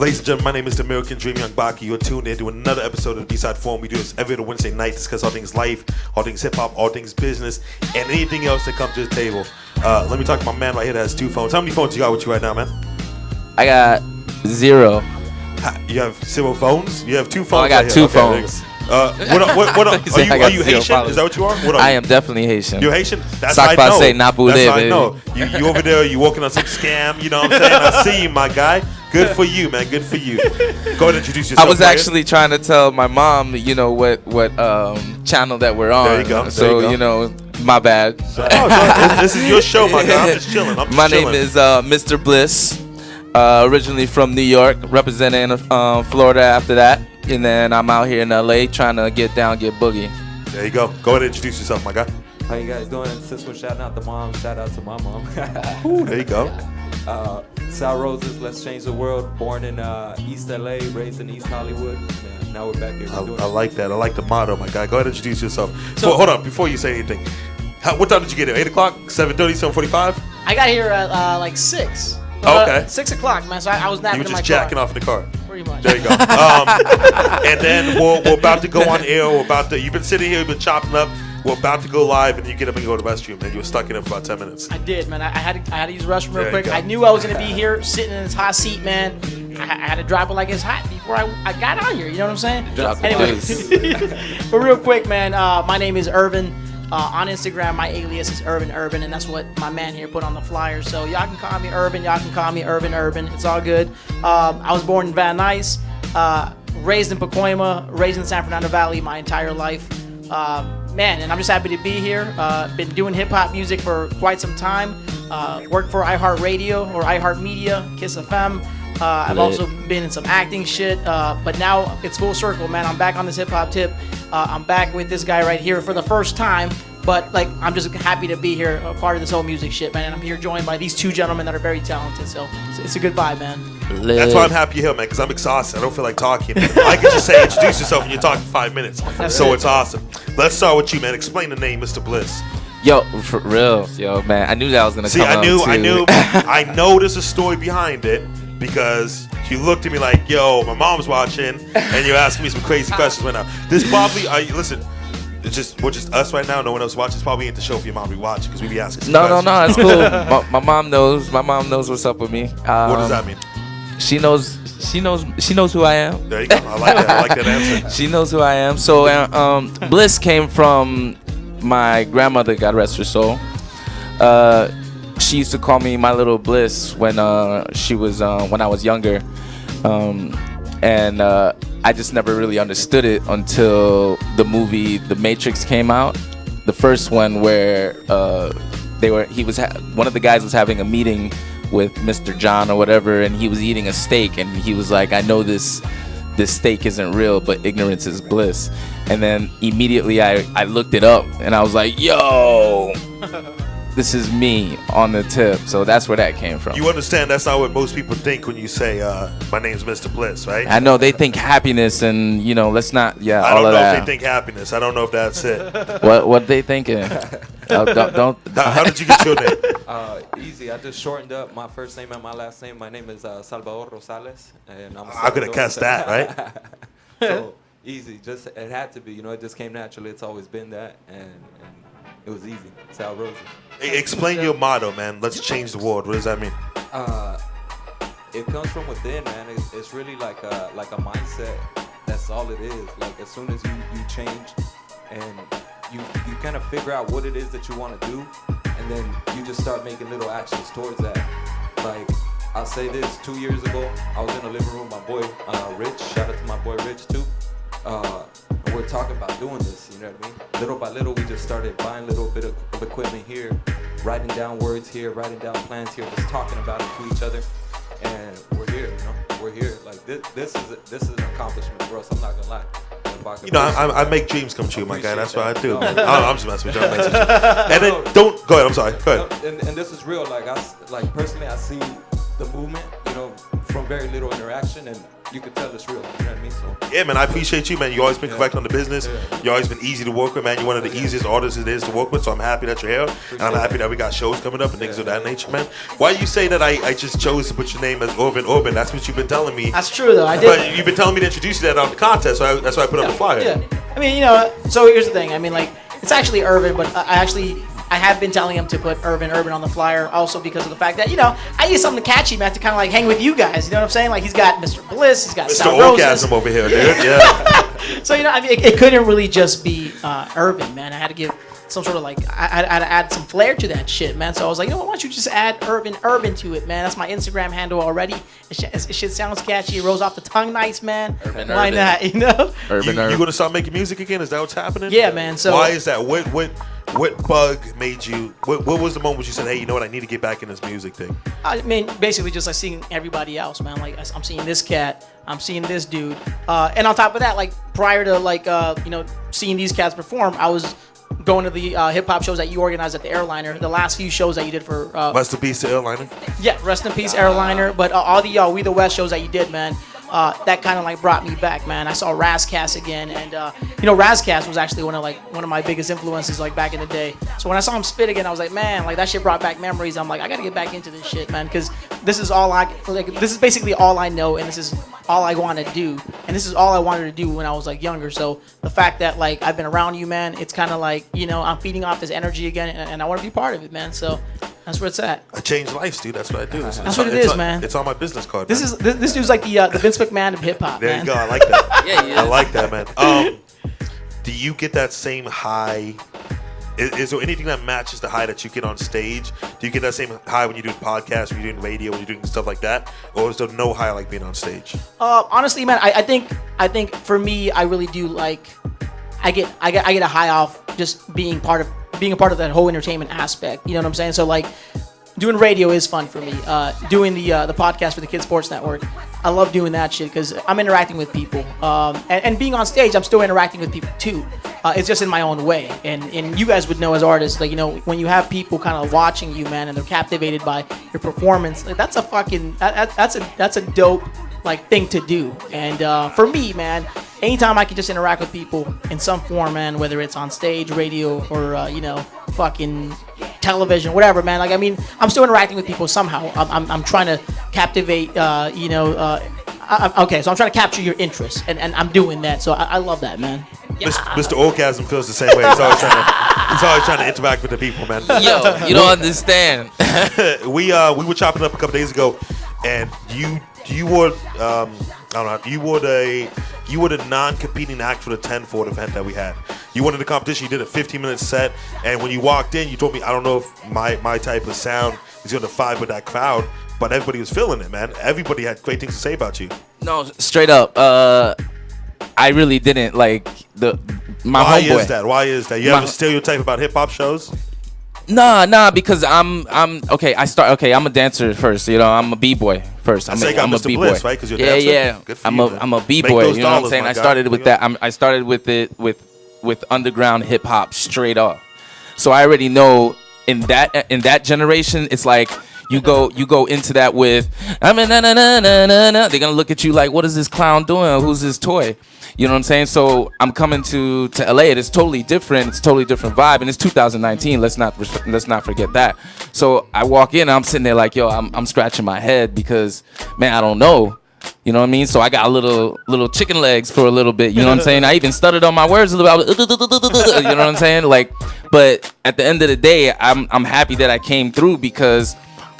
Ladies and gentlemen, my name is the American Dream Young Baca. You're tuned in to another episode of the B-Side Forum. We do this every other Wednesday night, discuss all things life, all things hip-hop, all things business, and anything else that comes to the table. Let me talk to my man right here that has 2 phones. How many phones you got with you right now, man? I got 0. You have 0 phones? You have 2 phones. Oh, I got right 2 here. phones. What are you Haitian? Is that what you are? What are I you? am definitely Haitian. You're Haitian? That's how I know. That's how I know. You over there, you working on some scam, you know what I'm saying? I see you, my guy. Good for you, man. Good for you. Go ahead and introduce yourself. I was actually trying to tell my mom, what channel that we're on. There you go. So, my bad. This is your show, my guy. I'm just chilling. My name is Mr. Bliss. Originally from New York, representing Florida after that. And then I'm out here in LA trying to get down, get boogie. There you go. Go ahead and introduce yourself, my guy. How you guys doing? Since we're shouting out the mom, shout out to my mom. Ooh, there you go. Sal Roses, Let's Change the World. Born in East LA, raised in East Hollywood. Man, now we're back here. I like that. I like the motto, my guy. Go ahead and introduce yourself. So, hold on, before you say anything. What time did you get here? 8 o'clock? 7:30, 7:45? I got here at like 6. Okay. 6 o'clock, man. So I was napping in my car. You were just jacking off in the car. Pretty much. There you go. And then we're about to go on air. You've been sitting here, you've been chopping up. We're about to go live, and you get up and go to the restroom, and you were stuck in it for about 10 minutes. I did, man. I had to use the restroom real There quick. you go. I knew I was gonna be here, sitting in this hot seat, man. I had to drop it like it's hot before I got on here. You know what I'm saying? But real quick, man. My name is Irvin. On Instagram, my alias is Irvin, and that's what my man here put on the flyer. So y'all can call me Irvin. Y'all can call me Irvin. It's all good. I was born in Van Nuys, raised in Pacoima, raised in the San Fernando Valley my entire life. Man, and I'm just happy to be here. Been doing hip-hop music for quite some time. Worked for iHeartRadio or iHeartMedia, Kiss FM. I've also been in some acting shit, but now it's full circle, man. I'm back on this hip-hop tip. I'm back with this guy right here for the first time, but I'm just happy to be here, a part of this whole music shit, man. And I'm here joined by these 2 gentlemen that are very talented, so it's a good vibe, man. That's why I'm happy you're here, man, because I'm exhausted. I don't feel like talking. I can just say introduce yourself and you're talking 5 minutes. It's awesome. Let's start with you, man. Explain the name, Mr. Bliss. Yo, for real, man. I knew that was gonna come I knew. too. I know there's a story behind it because you looked at me like, yo, my mom's watching, and you're asking me some crazy questions right now. This probably, listen, we're just us right now. No one else watches. This probably ain't the show for your mom to be watching because we be asking some questions. No, it's cool. my mom knows. My mom knows what's up with me. What does that mean? She knows who I am. There you go. I like that answer. She knows who I am. So Bliss came from my grandmother, God rest her soul. She used to call me my little Bliss when she was when I was younger, and I just never really understood it until the movie The Matrix came out. The first one where one of the guys was having a meeting with Mr. John or whatever, and he was eating a steak, and he was like, I know this steak isn't real, but ignorance is bliss. And then immediately I looked it up, and I was like, yo, this is me on the tip. So that's where that came from. You understand that's not what most people think when you say, my name's Mr. Bliss, right? I know they think happiness and, let's not, all of that. I don't know if they think happiness. I don't know if that's it. What they thinking? Don't. How did you get your name? Easy. I just shortened up my first name and my last name. My name is Salvador Rosales. And I could have guessed that, right? So, easy. Just it had to be. It just came naturally. It's always been that. And it was easy. Sal Roses. Explain your motto, man. Let's change the world. What does that mean? It comes from within, man. It's really like a mindset. That's all it is. Like as soon as you change and you kind of figure out what it is that you want to do, and then you just start making little actions towards that. Like I'll say this: 2 years ago, I was in the living room with my boy Rich. Shout out to my boy Rich too. And we're talking about doing this, you know what I mean? Little by little, we just started buying a little bit of equipment here, writing down words here, writing down plans here, just talking about it to each other, and we're here, we're here. Like this is an accomplishment for us. I'm not gonna lie. I make dreams come true, my guy. That's what I do. I'm just messing with you. And then don't go ahead. I'm sorry. Go ahead. And this is real. Like personally, I see the movement. from very little interaction, and you could tell it's real. You know what I mean? So Yeah, man, I appreciate you, man. You always been correct on the business. You always been easy to work with, man. You're one of the easiest artists it is to work with, so I'm happy that you're here. And I'm happy that we got shows coming up and things of that nature, man. Why you say that I just chose to put your name as Irvin? That's what you've been telling me. That's true, though. I did. But you've been telling me to introduce you to that on the contest, so that's why I put up the flyer. Yeah. I mean, you know, so here's the thing. I mean, like, it's actually Irvin, but I have been telling him to put Irvin on the flyer also because of the fact that, you know, I need something catchy, man, to kind of like hang with you guys. You know what I'm saying? Like, he's got Mr. Bliss, he's got Mr. Orgasm over here, dude. Yeah. So, you know, I mean, it couldn't really just be Irvin, man. I had to give some sort of like, I had to add some flair to that shit, man. So I was like, you know what, why don't you just add Irvin to it, man? That's my Instagram handle already. It shit sounds catchy. It rolls off the tongue nice, man. Why not, you know? You gonna start making music again? Is that what's happening? Yeah, man. So why is that? What bug made you? What was the moment you said, hey, you know what? I need to get back in this music thing. I mean, basically just like seeing everybody else, man. Like I'm seeing this cat, I'm seeing this dude, and on top of that, like prior to like you know, seeing these cats perform, I was going to the hip hop shows that you organized at the Airliner. The last few shows that you did for rest in peace to Airliner. Yeah, rest in peace Airliner. But all the We the West shows that you did, man. That kind of like brought me back, man. I saw Razcast again, and you know, Razcast was actually one of my biggest influences like back in the day. So when I saw him spit again, I was like, man, like that shit brought back memories. I'm like, I gotta get back into this shit, man, because this is basically all I know, and this is all I want to do, and this is all I wanted to do when I was like younger. So the fact that like I've been around you, man, it's kind of like, you know, I'm feeding off this energy again, and I want to be part of it, man. So that's where it's at. I change lives, dude. That's what I do. That's what it is, man. It's on my business card. This dude's like the Vince McMahon of hip hop. There man. you go. I like that. Yeah. I like that, man. Do you get that same high? Is there anything that matches the high that you get on stage? Do you get that same high when you're doing podcasts, when you're doing radio, when you're doing stuff like that, or is there no high like being on stage? Honestly, man, I think for me, I really do like. I get a high off just being a part of that whole entertainment aspect. You know what I'm saying? So like, doing radio is fun for me. Doing the podcast for the Kids Sports Network, I love doing that shit because I'm interacting with people. And being on stage, I'm still interacting with people too. It's just in my own way. And you guys would know as artists, like, you know, when you have people kind of watching you, man, and they're captivated by your performance, like, that's a fucking that's a dope like thing to do. And for me, man, anytime I can just interact with people in some form, man, whether it's on stage, radio, or you know, fucking television, whatever, man. Like, I mean, I'm still interacting with people somehow. I'm trying to captivate, you know. Okay, so I'm trying to capture your interest, and I'm doing that. So I love that, man. Yeah. Mr. Orgasm feels the same way. He's always trying to interact with the people, man. Yo, you don't understand. We were chopping up a couple days ago, and you were I don't know, you were the non-competing act for the 10-4 event that we had. You won in the competition. You did a 15-minute set, and when you walked in, you told me, I don't know if my type of sound is going to vibe with that crowd, but everybody was feeling it, man. Everybody had great things to say about you. No, straight up. I really didn't like my Why homeboy. Why is that? You have a stereotype about hip hop shows? Nah, because I'm okay. I'm a dancer first. You know, I'm a b-boy first. I'm a Mr. b-boy, Bliss, right? Because you're a dancer. Yeah. Good for I'm you, a b-boy. You know what I'm saying? I started with that. I started with it with underground hip hop straight off. So I already know in that generation, it's like you go into that with they're gonna look at you like, what is this clown doing? Who's this toy? You know what I'm saying? So I'm coming to LA. It's totally different. It's a totally different vibe, and it's 2019. Let's not forget that. So I walk in, and I'm sitting there like, yo, I'm scratching my head because, man, I don't know. You know what I mean? So I got a little chicken legs for a little bit. You know what I'm saying? I even stuttered on my words a little bit. You know what I'm saying? Like, but at the end of the day, I'm happy that I came through because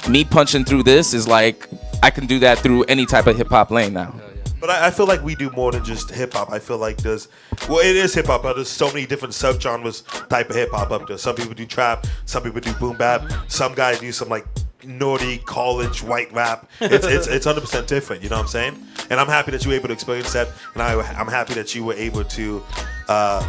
me punching through this is like I can do that through any type of hip hop lane now. But I feel like we do more than just hip hop. I feel like it is hip hop, but there's so many different subgenres type of hip hop up there. Some people do trap, some people do boom bap, some guys do some like naughty college white rap. It's 100% different. You know what I'm saying? And I'm happy that you were able to experience that, and I'm happy that you were able to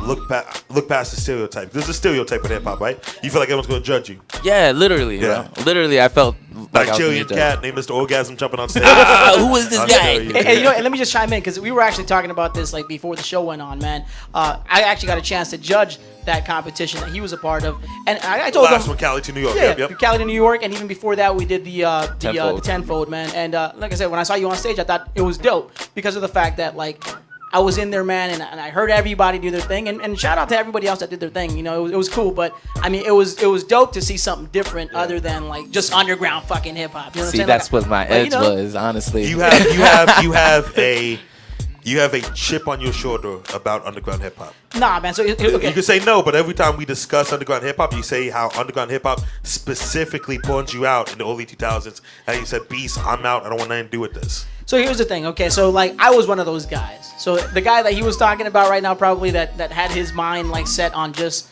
look past the stereotype. There's a stereotype with hip hop, right? You feel like everyone's gonna judge you. Yeah, literally. Yeah. Bro. Literally, I felt like I was Nigerian cat named Mr. Orgasm jumping on stage. Who is this guy? And you know, and let me just chime in because we were actually talking about this like before the show went on, man. I actually got a chance to judge that competition that he was a part of. And I told Last him, one, Cali to New York. yeah, Yep. Cali to New York, and even before that, we did the Tenfold. tenfold, man. And like I said, when I saw you on stage, I thought it was dope because of the fact that like I was in there, man, and I heard everybody do their thing. And shout out to everybody else that did their thing. You know, it was cool, but I mean, it was dope to see something different other than like just underground fucking hip hop. You know what I'm See, saying? that's Like, what my like, edge you know, was, honestly. You have a chip on your shoulder about underground hip hop. Nah, man. So okay. You can say no, but every time we discuss underground hip hop, you say how underground hip hop specifically pulled you out in the early 2000s, and you said, "Beast, I'm out. I don't want nothing to do with this." So here's the thing, okay? So like I was one of those guys. So the guy that he was talking about right now, probably that had his mind like set on just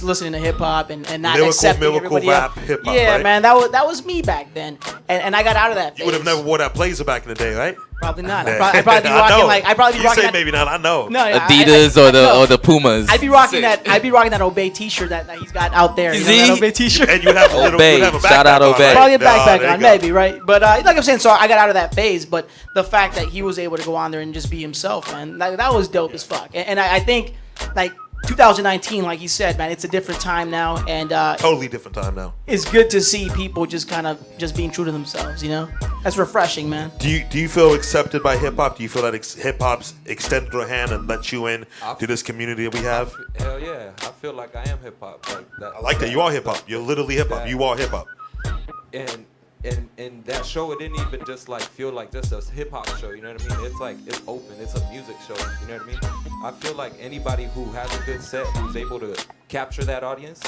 listening to hip hop and not accepting everybody rap else. hip hop. Yeah, right? man, that was me back then, and I got out of that. You would have phase. never wore that blazer back in the day, right? Probably not. I'd probably be rocking You rocking say that. maybe not. I know. No, yeah, Adidas or the Pumas. I'd be rocking that. I'd be rocking that Obey T-shirt that he's got out there. You know, that Obey T-shirt. And you have a little. Obey. You'd have a Shout out backpack on, Obey. right? Probably a Oh, backpack there you on, go. maybe, right? But like I'm saying, so I got out of that phase. But the fact that he was able to go on there and just be himself, man, that was dope as fuck. And I think, like 2019, like he said, man, it's a different time now, and Totally different time now. it's good to see people just kind of just being true to themselves. You know, that's refreshing, man. Do you feel accepted by hip hop? Do you feel that hip hop's extended their hand and let you in to this community that we have? Hell yeah, I feel like I am hip hop. Like that. I like that. You are hip hop. You're literally hip hop. You are hip hop. And that show, it didn't even just like feel like just a hip hop show, you know what I mean? It's like, it's open, it's a music show, you know what I mean? I feel like anybody who has a good set, who's able to capture that audience,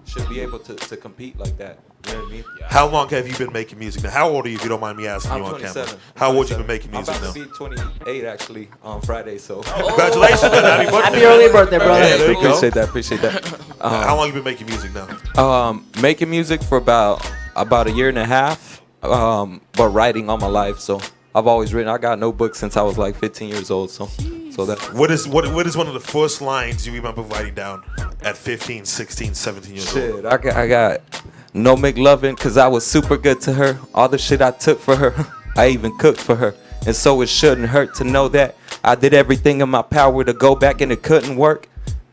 should be able to compete like that, you know what I mean? How long have you been making music now? How old are you, if you don't mind me asking I'm you on 27. camera? How old you been making music I'm now? about to be 28 actually on Friday, so. Congratulations, man. Happy birthday. Happy early birthday, brother. Yeah, there you go. Appreciate that. How long you been making music now? Making music for about a year and a half, but writing all my life. So I've always written. I got notebooks since I was like 15 years old. So that. What is one of the first lines you remember writing down at 15, 16, 17 years old? Shit, I got no McLovin because I was super good to her. All the shit I took for her, I even cooked for her. And so it shouldn't hurt to know that I did everything in my power to go back and it couldn't work.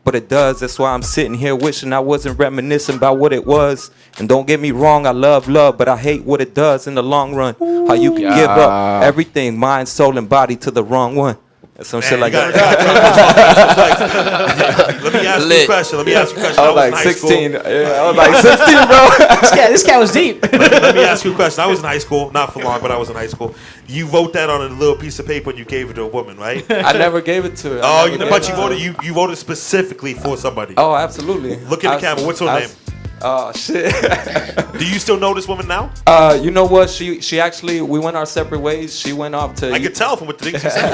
But it does. That's why I'm sitting here wishing I wasn't reminiscing about what it was. And don't get me wrong, I love love, but I hate what it does in the long run. How you can give up everything, mind, soul, and body to the wrong one. Some shit like that. Let me ask you a question. I was like 16. Yeah, I was like 16, bro. This guy was deep. Let me ask you a question. I was in high school, not for long, but I was in high school. You wrote that on a little piece of paper and you gave it to a woman, right? I never gave it to her. But you wrote it specifically for somebody. Oh, absolutely. Look in the camera. What's her name? Oh shit. Do you still know this woman now? You know what? She actually, we went our separate ways. She went off to. I could tell from what the things you said.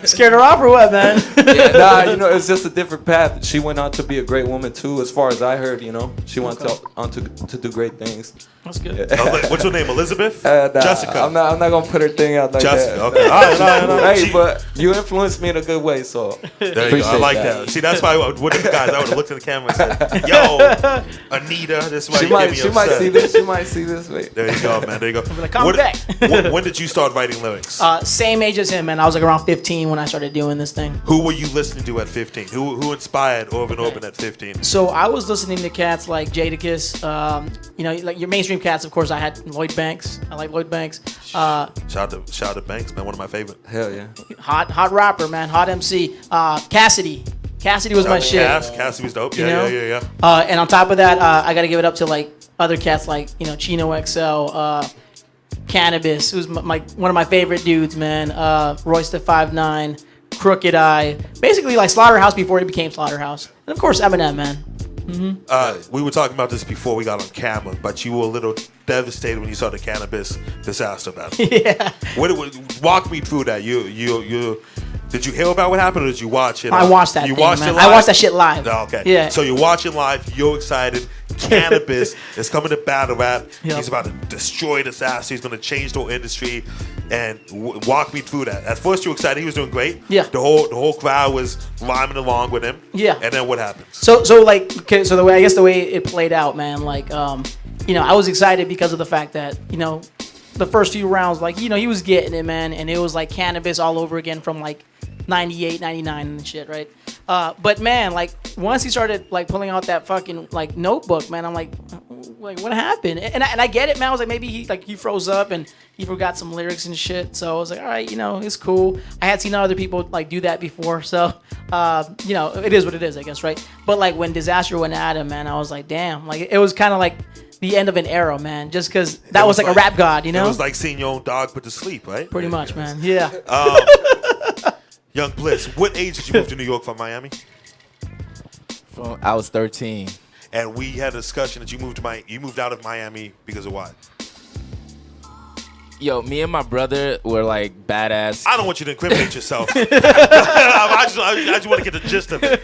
Scared her off or what, man? Nah, you know, it's just a different path. She went on to be a great woman too, as far as I heard. You know, she went on to do great things. That's good. What's her name? Elizabeth? Nah, Jessica. I'm not gonna put her thing out like Jessica. that. Okay. All right. Hey, but you influenced me in a good way, so There you go. I like that. See, that's why one of the guys, I would have looked in the camera and said, "Yo, Anita, this is why you get me she might upset." see this. She might see this. Wait. There you go, man. There you go. like, "Come back." When did you start writing lyrics? Same age as him, man. I was like around 15 when I started doing this thing. Who were you listening to at 15? Who inspired Irvin at 15? So I was listening to cats like Jadakiss, you know, like your mainstream cats. Of course, I had Lloyd Banks. I like Lloyd Banks. Shout out to Banks, man. One of my favorite. Hell yeah. Hot rapper, man. Hot MC. Cassidy. Cassidy was my shit. Cassidy was dope. You Yeah, know? yeah. And on top of that, I got to give it up to like other cats like, you know, Chino XL, Cannabis, who's one of my favorite dudes, man. Royce the 5'9", Crooked Eye, basically like Slaughterhouse before he became Slaughterhouse, and of course Eminem, man. We were talking about this before we got on camera, but you were a little devastated when you saw the Cannabis disaster battle. Yeah. Walk me through that. Did you hear about what happened, or did you watch it? I watched that. You thing, watched man. it live? I watched that shit live. Oh, okay. Yeah. So you're watching live. You're excited. Cannabis is coming to battle rap. Yep. He's about to destroy this ass. He's going to change the whole industry. And walk me through that. At first, you were excited. He was doing great. Yeah. The whole crowd was rhyming along with him. Yeah. And then what happens? So like, okay, so the way it played out, man, like, you know, I was excited because of the fact that, you know, the first few rounds, like, you know, he was getting it, man, and it was like Cannabis all over again from like 98, 99 and shit, right? But man, like once he started like pulling out that fucking like notebook, man, I'm like what happened? And I get it, man. I was like, maybe he froze up and he forgot some lyrics and shit. So I was like, all right, it's cool. I had seen other people like do that before, so it is what it is, I guess, right? But like when Disaster went at him, man, I was like, damn, like it was kind of like the end of an era, man. Just because that was like a rap god, It was like seeing your own dog put to sleep, right? Pretty much, man. Yeah. Young Bliss, what age did you move to New York from Miami? I was 13. And we had a discussion that you moved out of Miami because of what? Yo, me and my brother were like badass. I don't want you to incriminate yourself. I just want to get the gist of it.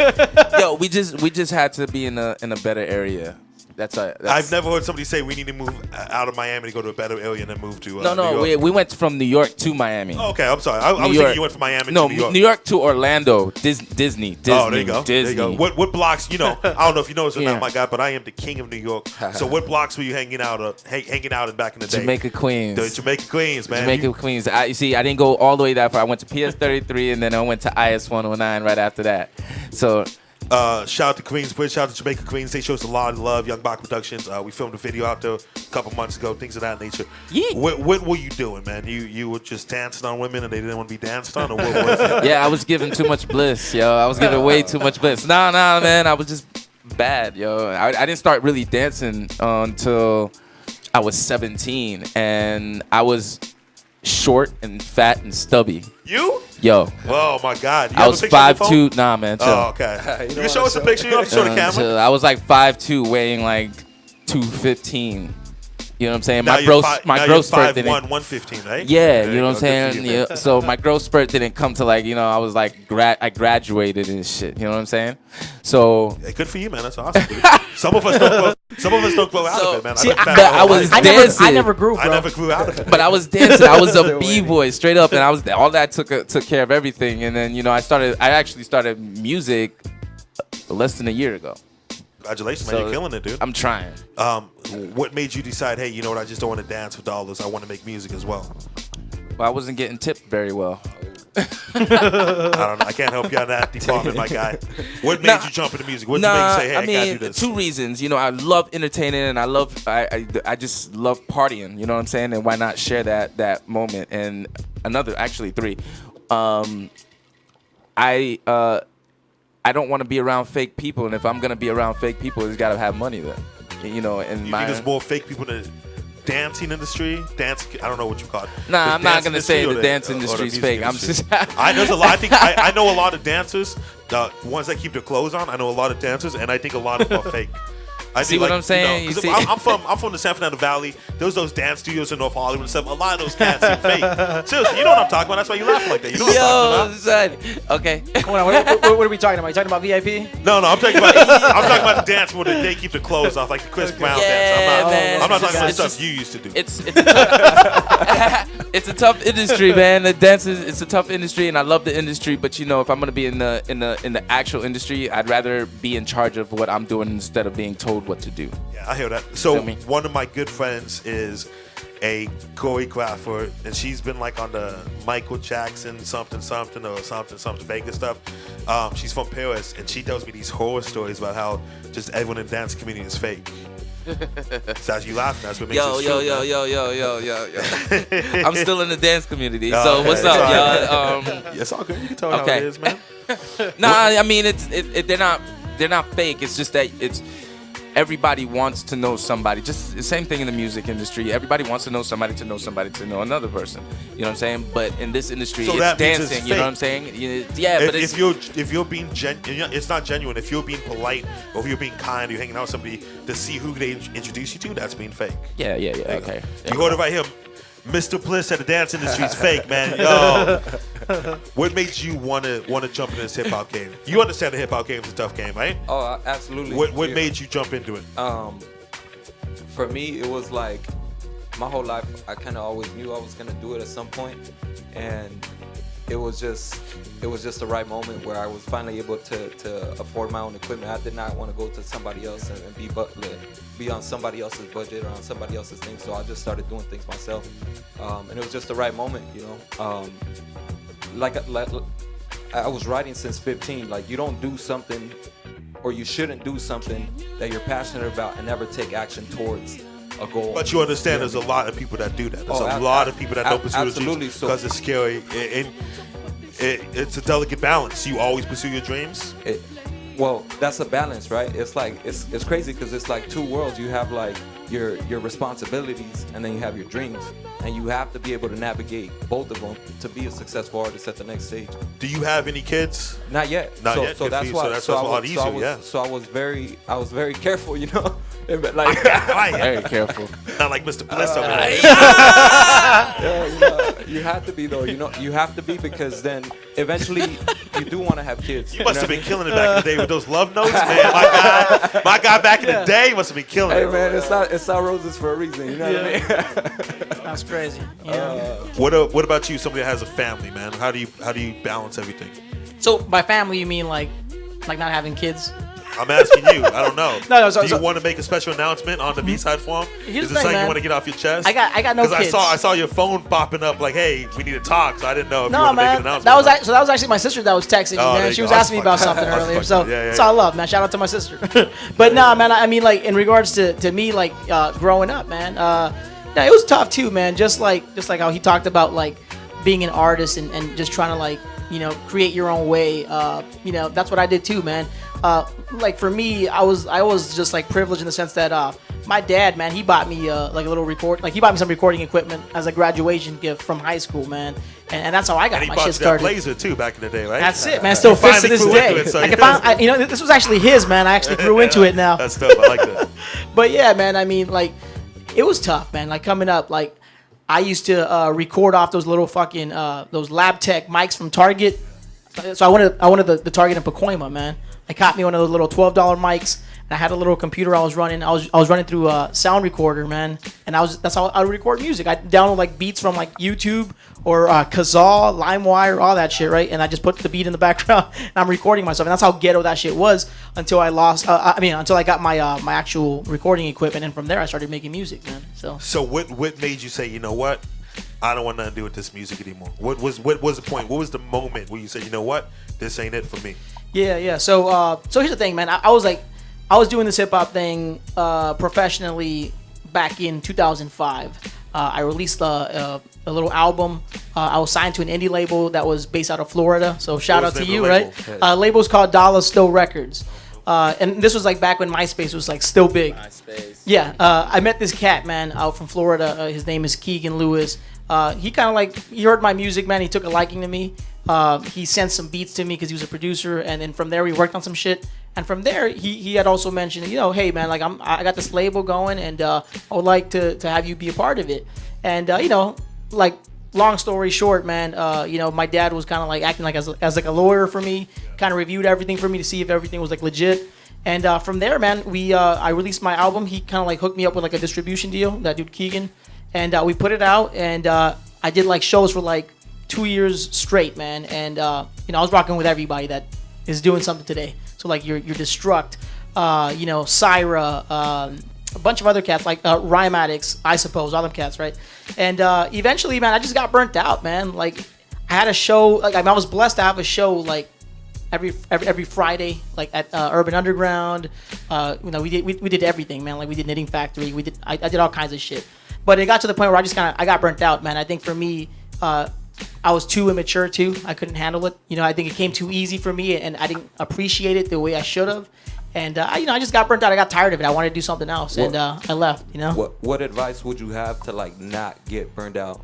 Yo, we just had to be in a better area. I've never heard somebody say we need to move out of Miami to go to a better area and then move to No, New York. we went from New York to Miami. Oh, okay, I'm sorry. I was thinking you went from Miami to New York. New York to Orlando. Disney. Oh, there you go. Disney. There you go. What blocks, I don't know if you know this or not, my guy, but I am the king of New York. So what blocks were you hanging out in back in the day? Jamaica, Queens. The Jamaica, Queens, man. Jamaica, Queens. You see, I didn't go all the way that far. I went to PS 33 and then I went to IS 109 right after that. So... shout out to Queensbridge, shout out to Jamaica, Queens. They show us a lot of love. Young Baca Productions. We filmed a video out there a couple months ago, things of that nature. Yeah. What were you doing, man? You were just dancing on women and they didn't want to be danced on, or what was it? Yeah, I was giving too much bliss, yo. I was giving way too much bliss. Nah, man. I was just bad, yo. I didn't start really dancing until I was 17, and I was short and fat and stubby. You? Yo. Oh my God. I was 5'2". Nah, man. Chill. Oh, okay. You can show us a picture. You don't have to show the camera. Chill. I was like 5'2", weighing like 215. You know what I'm saying? Now My growth spurt didn't. 115, right? Yeah, There you know what I'm go. saying? Yeah. So my growth spurt didn't come to like, I was like I graduated and shit. You know what I'm saying? So Hey, good for you, man. That's awesome, dude. Some of us don't grow out of it, man. See, I was dancing. I never grew, bro. I never grew out of it. But I was dancing. I was a b-boy straight up, and I was all that took care of everything. And then I actually started music less than a year ago. Congratulations, man. You're killing it, dude. I'm trying. What made you decide, hey, you know what? I just don't want to dance for dollars. I want to make music as well. Well, I wasn't getting tipped very well. I don't know. I can't help you on that department, my guy. What made you jump into music? What made you say, hey, I gotta do this? 2 reasons. I love entertaining, and I just love partying. You know what I'm saying? And why not share that moment? And actually 3. I don't want to be around fake people, and if I'm gonna be around fake people, it's gotta have money then. And you think there's more fake people in the dancing industry? I don't know what you call it. Nah, I'm not gonna say the dance industry is fake. I'm just. There's a lot. I know a lot of dancers, the ones that keep their clothes on. I know a lot of dancers, and I think a lot of them are fake. See what I'm saying? I'm from the San Fernando Valley. There's those dance studios in North Hollywood and stuff. A lot of those cats are fake. Seriously, you know what I'm talking about. That's why you laugh like that. You know what I'm talking about. Okay. Hold on, what are we talking about? Are you talking about VIP? No, I'm talking about the dance where they keep the clothes off, like the Chris Brown dance. I'm not talking about the stuff you used to do. It's a tough industry, man. The dance it's a tough industry, and I love the industry. But if I'm gonna be in the actual industry, I'd rather be in charge of what I'm doing instead of being told what to do. Yeah, I hear that. So one of my good friends is a choreographer, and she's been like on the Michael Jackson something Vegas stuff. She's from Paris, and she tells me these horror stories about how just everyone in the dance community is fake. So as you laughing, that's what makes it true. Yo. I'm still in the dance community, so what's up, y'all? It's all good. You can tell how it is, man. I mean, they're not fake. It's just that everybody wants to know somebody. Just the same thing in the music industry. Everybody wants to know somebody to know another person. You know what I'm saying? But in this industry, it's dancing. You know what I'm saying? Yeah, but if you're being it's not genuine. If you're being polite or if you're being kind, you're hanging out with somebody to see who they introduce you to, that's being fake. Yeah. Okay. You heard it right here. Mr. Bliss at the dance industry is fake, man. Yo, what made you want to jump into this hip hop game? You understand the hip hop game is a tough game, right? Oh, absolutely. What made you jump into it? For me, it was like my whole life. I kind of always knew I was gonna do it at some point, and it was just the right moment where I was finally able to afford my own equipment. I did not want to go to somebody else and be on somebody else's budget or on somebody else's thing. So I just started doing things myself, and it was just the right moment, Like I was writing since 15. Like, you don't do something, or you shouldn't do something that you're passionate about and never take action towards a goal. But you understand, there's a lot of people that do that. There's a Oh, lot of people that don't pursue their absolutely. dreams because it's scary. It's a delicate balance. You always pursue your dreams. Well, that's a balance, right? It's like it's crazy because it's like two worlds. You have like your responsibilities, and then you have your dreams, and you have to be able to navigate both of them to be a successful artist at the next stage. Do you have any kids? Not yet. Not so, yet. So Good that's for you. why. So that's I a lot was- easier. I was, Yeah. So I was very careful, you know. Like, Very careful. Not like Mr. Bliss over there. you have to be though. You know, you have to be because then eventually you do want to have kids. You must have been killing it back in the day with those love notes, man. My guy back in the day must have been killing Hey it. man, it's not roses for a reason. You know what I mean? That's crazy. Yeah. What about you? Somebody that has a family, man. How do you balance everything? So by family, you mean like not having kids? I'm asking you. I don't know. No, Do you want to make a special announcement on the B-side forum? Here's Is the it thing, something man. you want to get off your chest? I got no kids. Because I saw your phone popping up like, hey, we need to talk. So I didn't know if you No, want to make man. an announcement. That was actually my sister that was texting me, Oh, there man. you She go. was I was asking me about fucking- something I was earlier. fucking- So yeah. it's all love, man. Shout out to my sister. But no, man. I mean, like in regards to me, like growing up, man. No, it was tough too, man. Just like how he talked about like being an artist and just trying to like create your own way. That's what I did too, man. Like for me, I was just like privileged in the sense that my dad, man, he bought me like a little he bought me some recording equipment as a graduation gift from high school, man, and that's how I got And he my bought shit you that started. Blazer too back in the day, right? That's it, man. Still fits to finally this grew day. into it, so Like yes. this was actually his, man. I actually grew into it now. That's dope. I like that. But yeah, man. I mean, like, it was tough, man. Like coming up, like I used to record off those little fucking those Lab Tech mics from Target. So I wanted the Target in Pacoima, man. I caught me one of those little $12 mics. And I had a little computer I was running. I was running through a sound recorder, man. And that's how I would record music. I download like beats from like YouTube or Kazaa, LimeWire, all that shit, right? And I just put the beat in the background and I'm recording myself. And that's how ghetto that shit was until I lost. Until I got my my actual recording equipment. And from there I started making music, man. So what made you say, you know what? I don't want nothing to do with this music anymore. What was the point? What was the moment where you said, you know what? This ain't it for me. Yeah. So here's the thing, man. I was doing this hip hop thing professionally back in 2005. I released a little album. I was signed to an indie label that was based out of Florida. So shout out to you, right? Label's called Dollar Still Records. And this was like back when MySpace was like still big. MySpace. Yeah. I met this cat, man, out from Florida. His name is Keegan Lewis. He kind of like, he heard my music, man. He took a liking to me. He sent some beats to me because he was a producer, and then from there we worked on some shit. And from there, he had also mentioned, hey man, like I got this label going, and I would like to have you be a part of it. And like long story short, man, my dad was kind of like acting like as like a lawyer for me, kind of reviewed everything for me to see if everything was like legit. And from there, man, I released my album. He kind of like hooked me up with like a distribution deal, that dude Keegan, and we put it out, and I did like shows for like 2 years straight, man. And I was rocking with everybody that is doing something today. So like your Destruct, Syra, a bunch of other cats like Rhyme Addicts, I suppose, all them cats, right? And eventually, man, I just got burnt out, man. Like I had a show, like I was blessed to have a show like every Friday, like at Urban Underground. We did everything, man. Like we did Knitting Factory, I did all kinds of shit. But it got to the point where I got burnt out, man. I think for me, I was too immature too. I couldn't handle it. I think it came too easy for me, and I didn't appreciate it the way I should have. And I just got burnt out. I got tired of it. I wanted to do something else, and I left. What advice would you have to like not get burned out?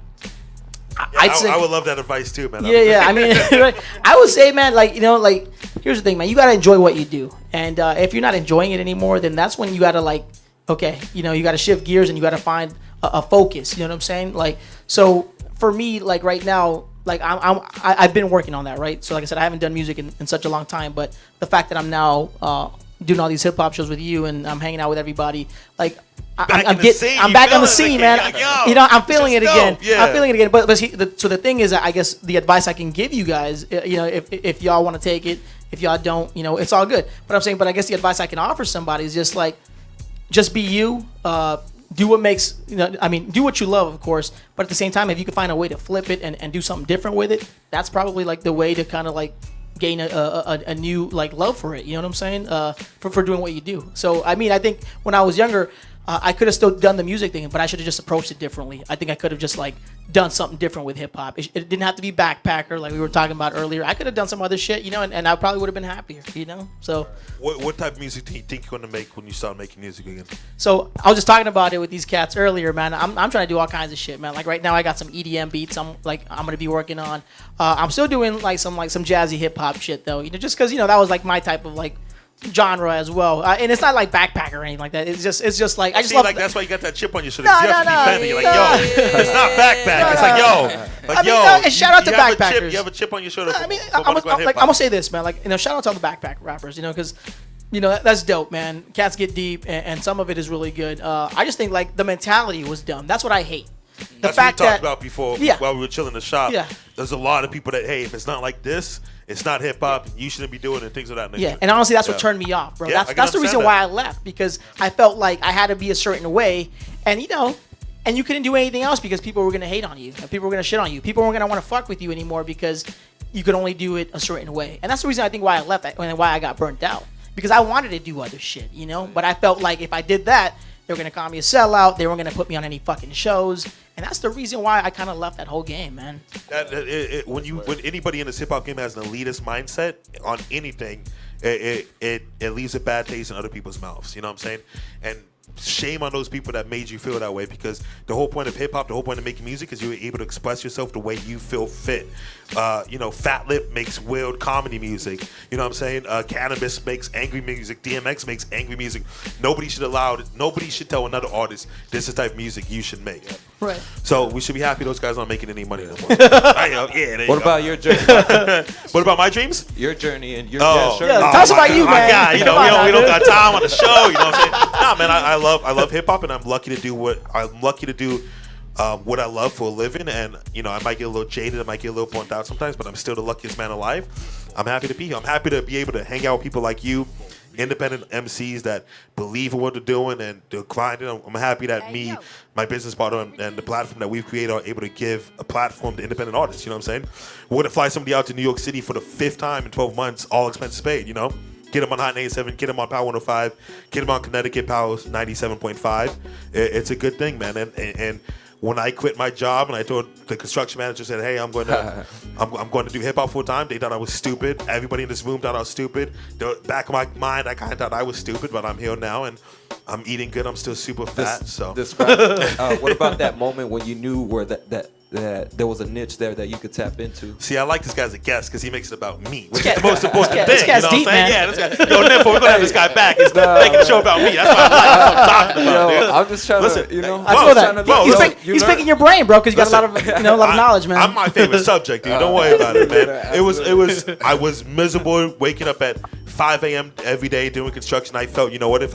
I'd say I would love that advice too, man. Yeah. I mean, I would say, man, like here's the thing, man. You gotta enjoy what you do, and if you're not enjoying it anymore, then that's when you gotta you gotta shift gears and you gotta find a focus. You know what I'm saying? Like, so for me, like right now, like I've been working on that, right? So like I said, I haven't done music in such a long time, but the fact that I'm now doing all these hip hop shows with you and I'm hanging out with everybody, like I'm back on the scene, man. I'm feeling it again. Yeah. I'm feeling it again. But so the thing is, I guess the advice I can give you guys, if y'all want to take it, if y'all don't, it's all good. But I'm saying, but I guess the advice I can offer somebody is just be you. Do what makes, do what you love, of course. But at the same time, if you can find a way to flip it and do something different with it, that's probably like the way to kind of like gain a new like love for it. You know what I'm saying? For doing what you do. So I mean, I think when I was younger, I could have still done the music thing, but I should have just approached it differently. I think I could have just like done something different with hip hop. It didn't have to be backpacker like we were talking about earlier. I could have done some other shit, you know, and I probably would have been happier, you know. So what type of music do you think you're gonna make when you start making music again? So I was just talking about it with these cats earlier, man. I'm trying to do all kinds of shit, man. Like right now, I got some EDM beats. I'm gonna be working on. I'm still doing some jazzy hip hop shit though, you know, just because that was like my type of like genre as well, and it's not like backpacker or anything like that. It's just like I just love. Like that's why you got that chip on your shoulder. No, you have to defend it. You're like, yo, it's not backpack. It's like, yo, and shout out to backpackers. You have a chip on your shoulder. I mean, I'm gonna say this, man. Like, shout out to all the backpack rappers, because that's dope, man. Cats get deep, and some of it is really good. I just think like the mentality was dumb. That's what I hate. That's what we talked about before Yeah. while we were chilling in the shop. Yeah. There's a lot of people that, hey, if it's not like this, it's not hip hop. You shouldn't be doing it. Things of that nature. Yeah, and honestly, that's what turned me off, bro. Yeah, That's the reason why I left, because I felt like I had to be a certain way, and and you couldn't do anything else because people were gonna hate on you, and people were gonna shit on you. People weren't gonna want to fuck with you anymore because you could only do it a certain way, and that's the reason I think why I left and why I got burnt out, because I wanted to do other shit, but I felt like if I did that, they were gonna call me a sellout. They weren't gonna put me on any fucking shows. And that's the reason why I kind of left that whole game, man. When anybody in this hip hop game has an elitist mindset on anything, it leaves a bad taste in other people's mouths. You know what I'm saying? And shame on those people that made you feel that way, because the whole point of hip hop, the whole point of making music is you're able to express yourself the way you feel fit. Fat Lip makes weird comedy music. You know what I'm saying? Cannabis makes angry music. DMX makes angry music. Nobody should tell another artist this is the type of music you should make. Right. So we should be happy those guys aren't making any money no more. What about your journey? What about my dreams? Your journey and your sure. Yeah, tell us about you, man. God, we don't got time on the show. You know what I'm saying? Nah, man, I love hip hop, and I'm lucky to do what I love for a living. And I might get a little jaded, I might get a little burnt out sometimes, but I'm still the luckiest man alive. I'm happy to be here. I'm happy to be able to hang out with people like you, independent MCs that believe in what they're doing and they're grinding. I'm happy that my business partner, and the platform that we've created are able to give a platform to independent artists. You know what I'm saying? We're going to fly somebody out to New York City for the 5th time in 12 months, all expenses paid, Get them on Hot 87, get them on Power 105, get them on Connecticut Power 97.5. It's a good thing, man. And when I quit my job and I told the construction manager, said, hey, I'm going to do hip hop full time, they thought I was stupid. Everybody in this room thought I was stupid. The back of my mind, I kind of thought I was stupid, but I'm here now and I'm eating good. I'm still super fat. What about that moment when you knew where that there was a niche there that you could tap into? See, I like this guy as a guest because he makes it about me, which is the most important thing. This guy's deep, man. Yeah, this guy. Yo, Nympho, we're gonna have this guy back. He's making a show about me. That's what I like. That's what I'm talking about, dude. I'm just trying Listen, to, I feel that. He's picking your brain, bro, because you got a lot of knowledge, man. I'm my favorite subject, dude. Don't worry about it, man. I was miserable waking up at 5 a.m. every day doing construction. I felt, what, if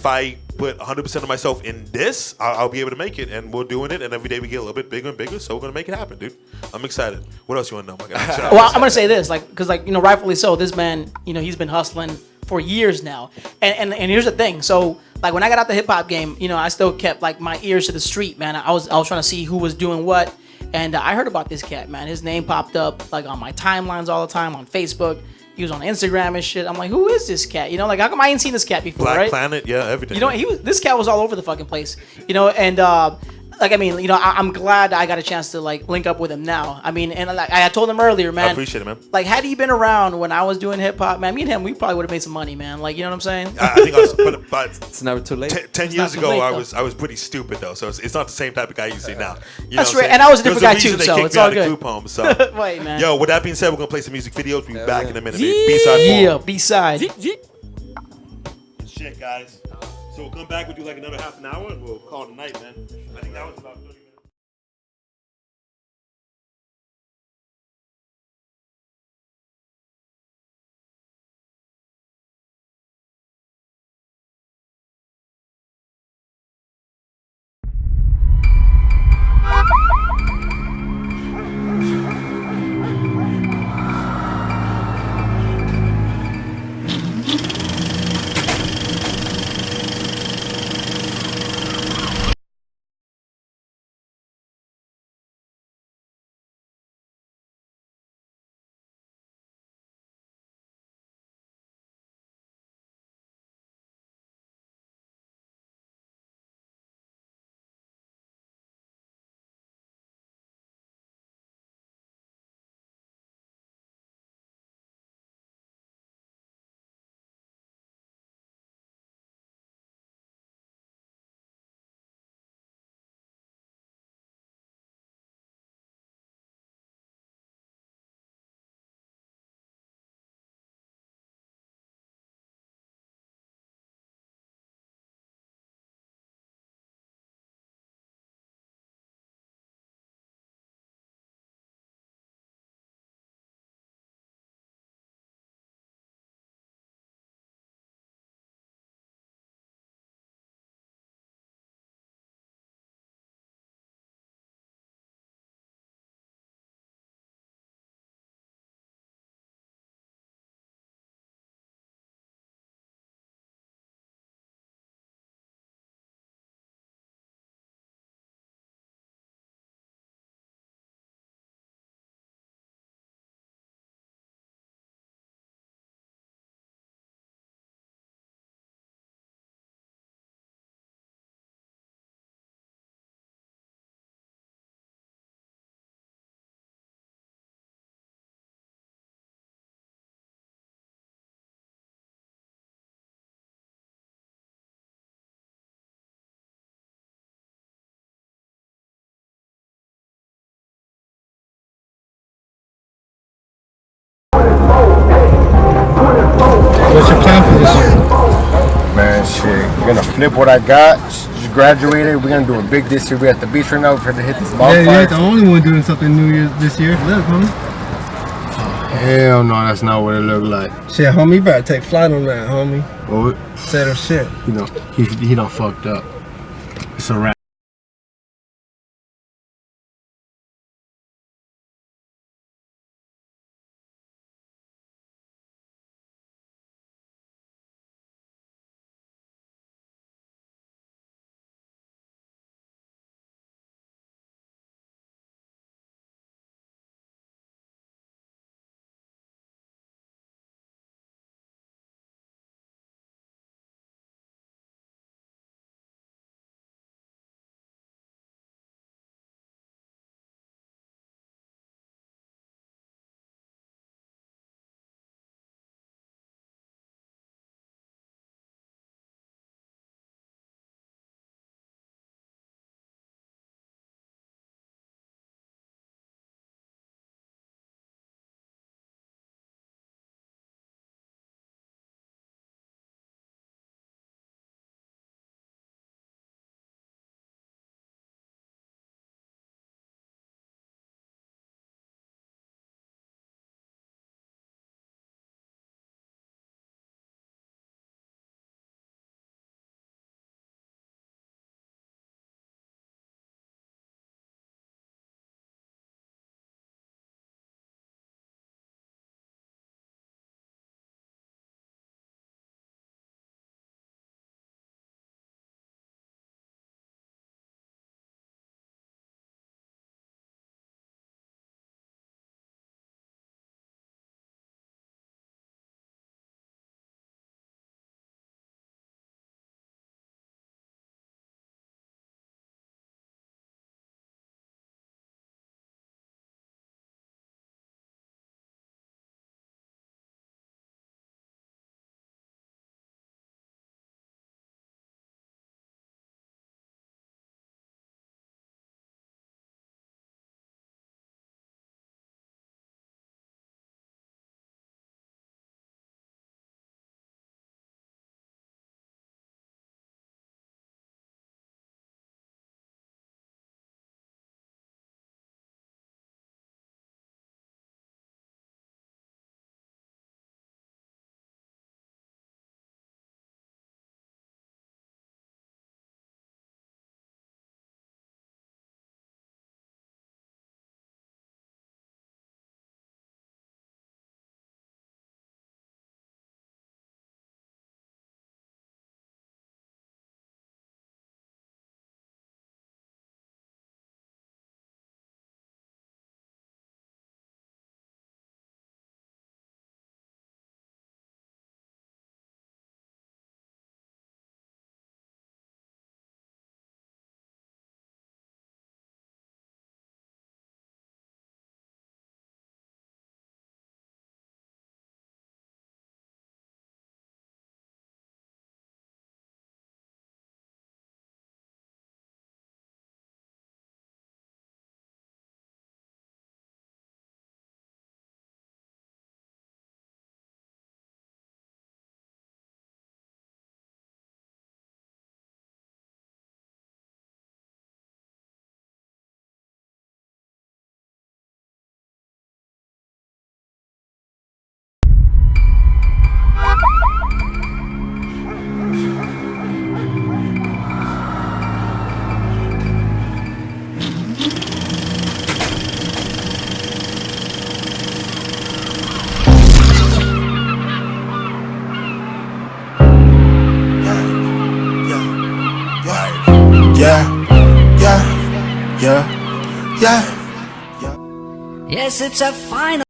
I put 100% of myself in this, I'll be able to make it, and we're doing it, and every day we get a little bit bigger and bigger, so we're gonna make it happen, dude. I'm excited. What else you want to know, my guy? Well, I'm gonna say this, because rightfully so. This man, he's been hustling for years now, and here's the thing. So, when I got out the hip hop game, I still kept my ears to the street, man. I was trying to see who was doing what, and I heard about this cat, man. His name popped up on my timelines all the time on Facebook. He was on Instagram and shit. I'm like, who is this cat? How come I ain't seen this cat before, Black right? Planet, yeah, everything. This cat was all over the fucking place, and I'm glad I got a chance to link up with him now. And I told him earlier, man. I appreciate it, man. Had he been around when I was doing hip hop, man, me and him, we probably would have made some money, man. You know what I'm saying? I think I was, but it's never too late. 10 years ago, I was pretty stupid though, so it's not the same type of guy you see now. That's right, and I was a different guy too, so it's all good. Group home, so. Wait, man. Yo, with that being said, we're gonna play some music videos. We'll be back in a minute. B-side. B-side. Shit, guys. So we'll come back. We'll do another half an hour, and we'll call it a night, man. I think that was about 30 minutes. flip what I got. Just graduated. We're gonna do it big this year. We're at the beach right now. We're gonna hit this bonfire. Yeah, you ain't the only one doing something New Year's this year. Look, homie. Hell no, that's not what it looked like. Shit, homie, you better take flight on that, homie. Well, Settle shit. you know, he done fucked up. It's a wrap. Yes, it's a final.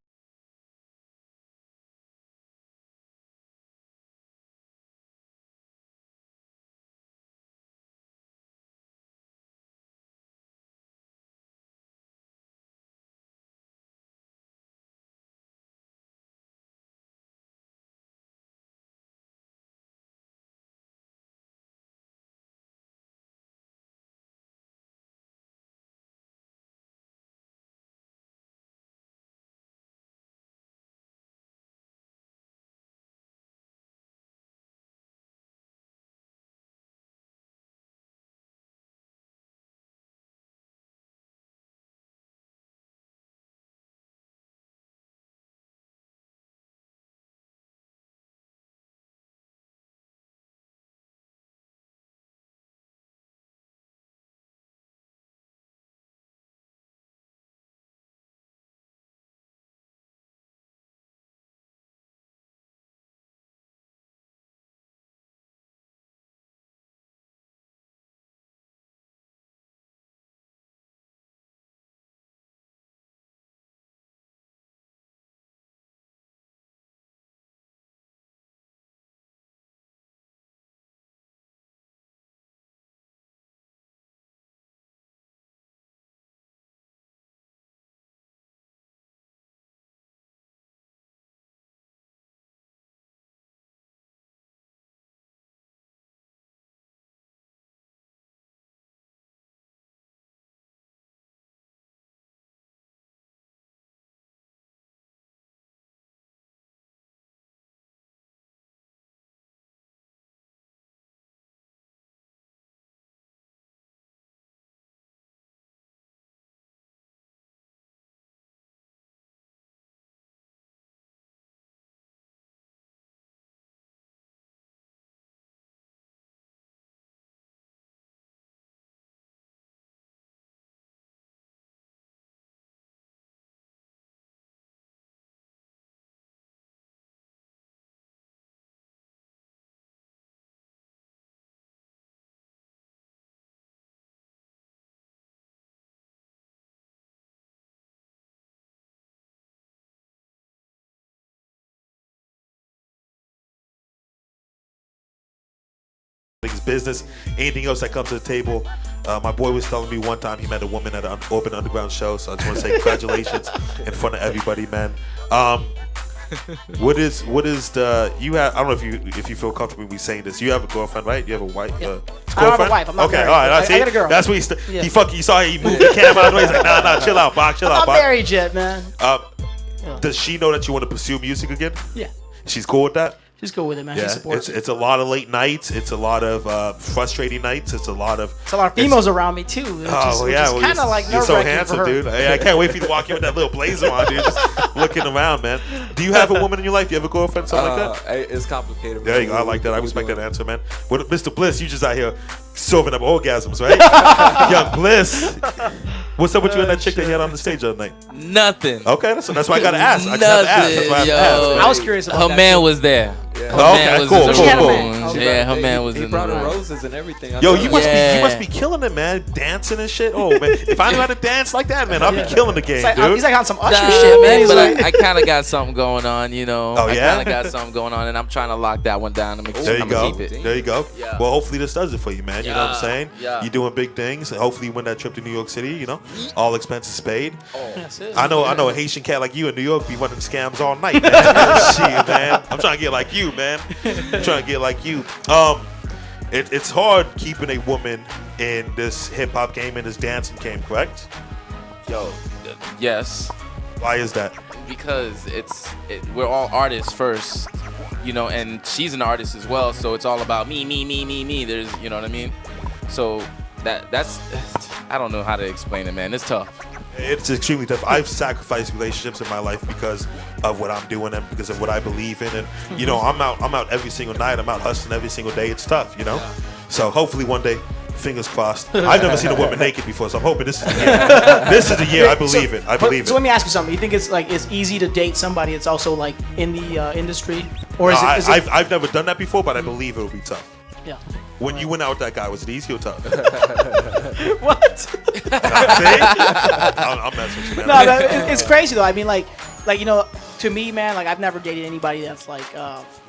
niggas' business. Anything else that comes to the table. My boy was telling me one time he met a woman at an Urban Underground show, so I just want to say congratulations in front of everybody, man. What is the you have? I don't know if you feel comfortable with me saying this. You have a girlfriend, right? You have a wife. I don't have a wife. I'm not okay, married. all right. I got a girl. That's what he fucking. You saw he moved the camera out of the way. He's like, nah, chill out, Bach, chill I'm out, not Bach. married yet, man. Does she know that you want to pursue music again? Yeah. She's cool with that. She's cool with it, man. Yeah, She supports it. it's a lot of late nights. It's a lot of frustrating nights. It's a lot of females around me too. Which is kind of like you're so nerve-wracking handsome, for her. dude. I can't wait for you to walk in with that little blazer on, dude. Just looking around, man. Do you have a woman in your life? Do you have a girlfriend, something like that? It's complicated. There you go. I like that. I respect that answer, man. Well, Mr. Bliss, you just out here serving up orgasms, right? Young Bliss. What's up with you and that chick that you had on the stage the other night? Nothing. Okay, that's why I gotta ask. I just have to ask. That's why I have to ask. I was curious about Her that. man was there. Yeah. Her Oh, man okay, was cool, in the cool, She had a room. man. Okay. Yeah, her man was He in the brought her room. roses and everything. Yo, you Yeah. must be killing it, man. Dancing and shit. Oh man, if I knew how to dance like that, man, I'd be killing the game, It's like, dude. he's like on some Usher Nah, shit, man. He's but like, I kind of got something going on, you know. Oh, I yeah? kind of got something going on, and I'm trying to lock that one down and make There sure you I'm go. gonna keep it. There you go. Yeah. Well, hopefully this does it for you, man. You know what I'm Yeah. saying? Yeah. You're doing big things. And hopefully you win that trip to New York City, you know? All expenses paid. That's it. I know a Haitian cat like you in New York be running scams all night, man. Shit, man. I'm trying to get like you, man. I'm trying to get like you. It's hard keeping a woman in this hip hop game and this dancing game, correct? Yo, yes, Why is that? because we're all artists first, you know, and she's an artist as well, so it's all about me. There's, you know what I mean? So that's I don't know how to explain it, man. It's tough. It's extremely tough. I've sacrificed relationships in my life because of what I'm doing and because of what I believe in. And you know, I'm out every single night. I'm out hustling every single day. It's tough, you know. So hopefully one day, fingers crossed. I've never seen a woman naked before, so I'm hoping this is the year. This is the year. I believe it. I believe So it. let me ask you something. You think it's easy to date somebody that's also like in the industry, or is it? I've never done that before, but I believe it will be tough. Yeah. When you went out with that guy, was it easy or tough? What? See? I'm messing with you, man. No, it's crazy though. I mean, like you know, to me, man, like I've never dated anybody that's like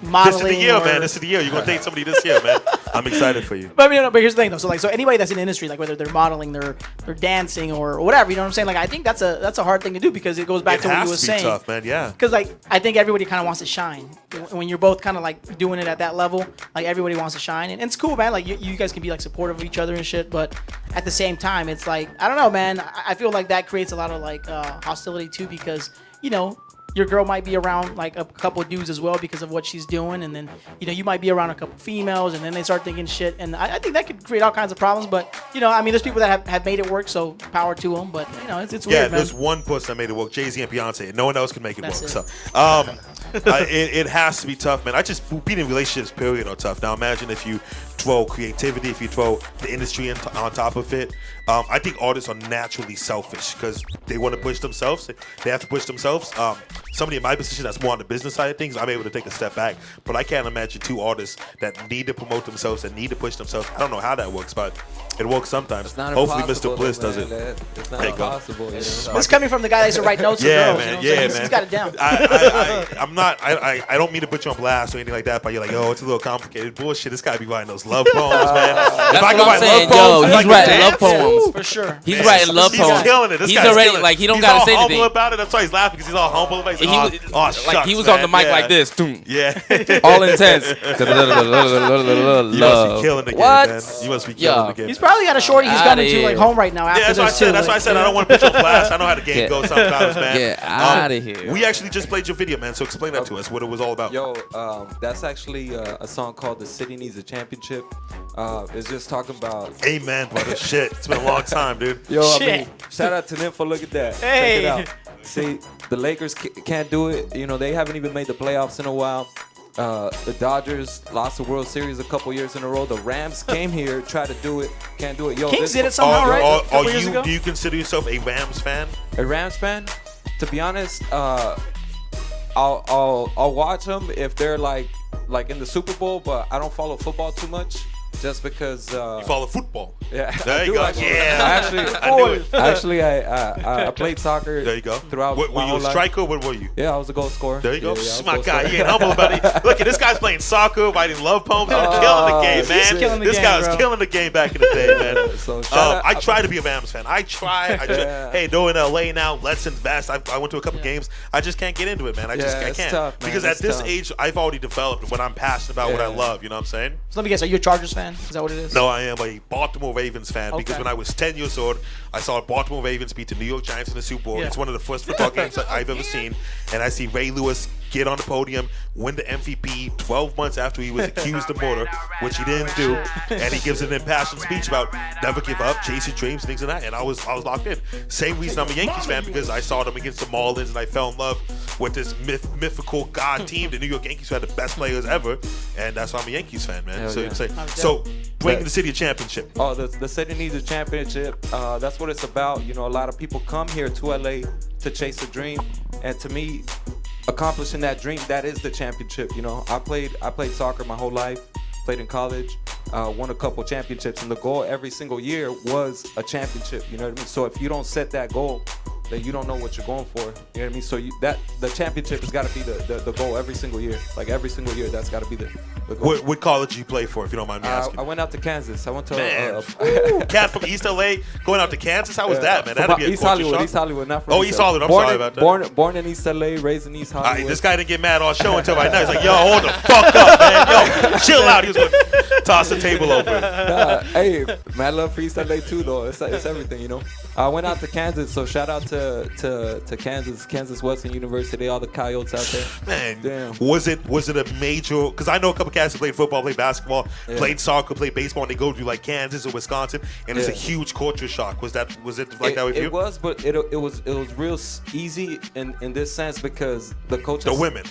modeling. This is the year, or, man. This is the year. You're gonna date somebody this year, man. I'm excited for you. But I mean, no, but here's the thing though. So anybody that's in the industry, like whether they're modeling, they're dancing or whatever, you know what I'm saying? Like I think that's a hard thing to do because it goes back It to what you has were to be saying. tough, man. Yeah. Because like I think everybody kind of wants to shine when you're both kind of like doing it at that level. Like everybody wants to shine, and it's cool, man. Like you guys can be like supportive of each other and shit. But at the same time, it's like I don't know, man. I feel like that creates a lot of like hostility too because you know. Your girl might be around like a couple of dudes as well because of what she's doing, and then you know you might be around a couple females, and then they start thinking shit, and I think that could create all kinds of problems. But you know, I mean, there's people that have made it work, so power to them. But you know, it's weird, man. There's one person that made it work, Jay-Z and Beyonce. No one else can make it That's work. it. So, it has to be tough, man. Being in relationships, period, are tough. Now, imagine if you throw creativity, if you throw the industry on top of it. I think artists are naturally selfish because they want to push themselves. They have to push themselves. Somebody in my position that's more on the business side of things, I'm able to take a step back. But I can't imagine two artists that need to promote themselves and need to push themselves. I don't know how that works, but it works sometimes. It's not Hopefully, impossible, Mr. Bliss though, does it. man. It's not There you go. impossible. You know? This coming from the guy that used to write notes to Yeah, girls. man. You know what I'm Yeah, saying? man. He's got it down. I'm not. I don't mean to put you on blast or anything like that. But you're like, oh, it's a little complicated. Bullshit. This guy be writing those love poems, man. That's If I what could I'm write saying, love poems, yo. if I He's could writing dance, love poems. For sure. He's writing love he's poems. killing it. This He's guy's already killing it. like he don't He's gotta all say humble anything. about it. That's why he's laughing because he's all humble about it. He's like, oh, shucks, like he was on the mic man. like this. Boom. Yeah. All intense. You must be killing the game, What? man. You must be Yo. killing the game. He's probably got a shorty he's Outta coming to here. like home right now after Yeah, that's what I this too. said. That's why I said I don't want to put you on blast. I know how the game Get- goes sometimes, man. Get outta here. We actually just played your video, man. So explain that to us. What it was all about. Yo, that's actually a song called "The City Needs a Championship." It's just talking about. Amen, brother. Shit, it's been a long time, dude. Yo, I Shit. mean, shout out to Nympho. Look at that. Hey. Check it out. See, the Lakers can't do it. You know, they haven't even made the playoffs in a while. The Dodgers lost the World Series a couple years in a row. The Rams came here, tried to do it, can't do it. Yo, Kings this did it somehow, right? A couple years ago? Do you consider yourself a Rams fan? a Rams fan. To be honest, I'll watch them if they're like in the Super Bowl, but I don't follow football too much. just because You follow football. yeah, There I you do go. actually. Yeah. I I knew it. Actually, I played soccer. There you go. Throughout Were my you whole a life. striker? What were you? Yeah, I was a goal scorer. There you go. Yeah, I was a My goal guy, scorer. he ain't humble about it. Look at this guy's playing soccer, writing love poems, and killing the game, man. he's killing the This game, guy was bro. killing the game back in the day, man. So shout out- I try to be a Rams fan. I try. Yeah. Hey, though in LA now, let's invest. I went to a couple games. I just can't get into it, man. I it's can't. tough, man. Because It's at this tough. age, I've already developed what I'm passionate about, what I Yeah. love. You know what I'm saying? So let me guess, are you a Chargers fan? Is that what it is? No, I am a Baltimore Ravens fan because Okay. when I was 10 years old, I saw Baltimore Ravens beat the New York Giants in the Super Bowl. Yeah. It's one of the first football games that I've ever seen. And I see Ray Lewis get on the podium, win the MVP 12 months after he was accused of murder, which he didn't do. And he gives an impassioned speech about never give up, chase your dreams, things like that. And I was locked in. Same reason I'm a Yankees fan, because I saw them against the Marlins and I fell in love with this mythical god team, the New York Yankees, who had the best players ever. And that's why I'm a Yankees fan, man. Hell So, yeah. so bring the city a championship. Oh, the city needs a championship. That's what it's about. You know, a lot of people come here to LA to chase a dream, and to me, accomplishing that dream, that is the championship. You know, I played soccer my whole life, played in college, won a couple championships, and the goal every single year was a championship. You know what I mean? So if you don't set that goal, then you don't know what you're going for. You know what I mean? So the championship has got to be the goal every single year. Like every single year, that's got to be the goal. What college did you play for, if you don't mind me asking? I went out to Kansas. I went to Man, cat from East LA going out to Kansas. How was that, man? That'd be a East culture Hollywood, shock. East Hollywood, not from Oh, East East Hollywood. I'm born sorry in, about that. Born in East LA, raised in East Hollywood. This guy didn't get mad all show until right now. He's like, yo, hold the fuck up, man. Yo, chill out. He was going to toss the table over. Hey, mad love for East LA too, though. It's everything, you know. I went out to Kansas, so shout out to Kansas Western University, all the Coyotes out there. Man, Damn. was it a major? Because I know a couple cats that played football, played basketball, Yeah. played soccer, played baseball, and they go to like Kansas or Wisconsin, and it's a Yeah. huge culture shock. Was it like that with you? It was, but it was real easy in this sense because the coaches. The women.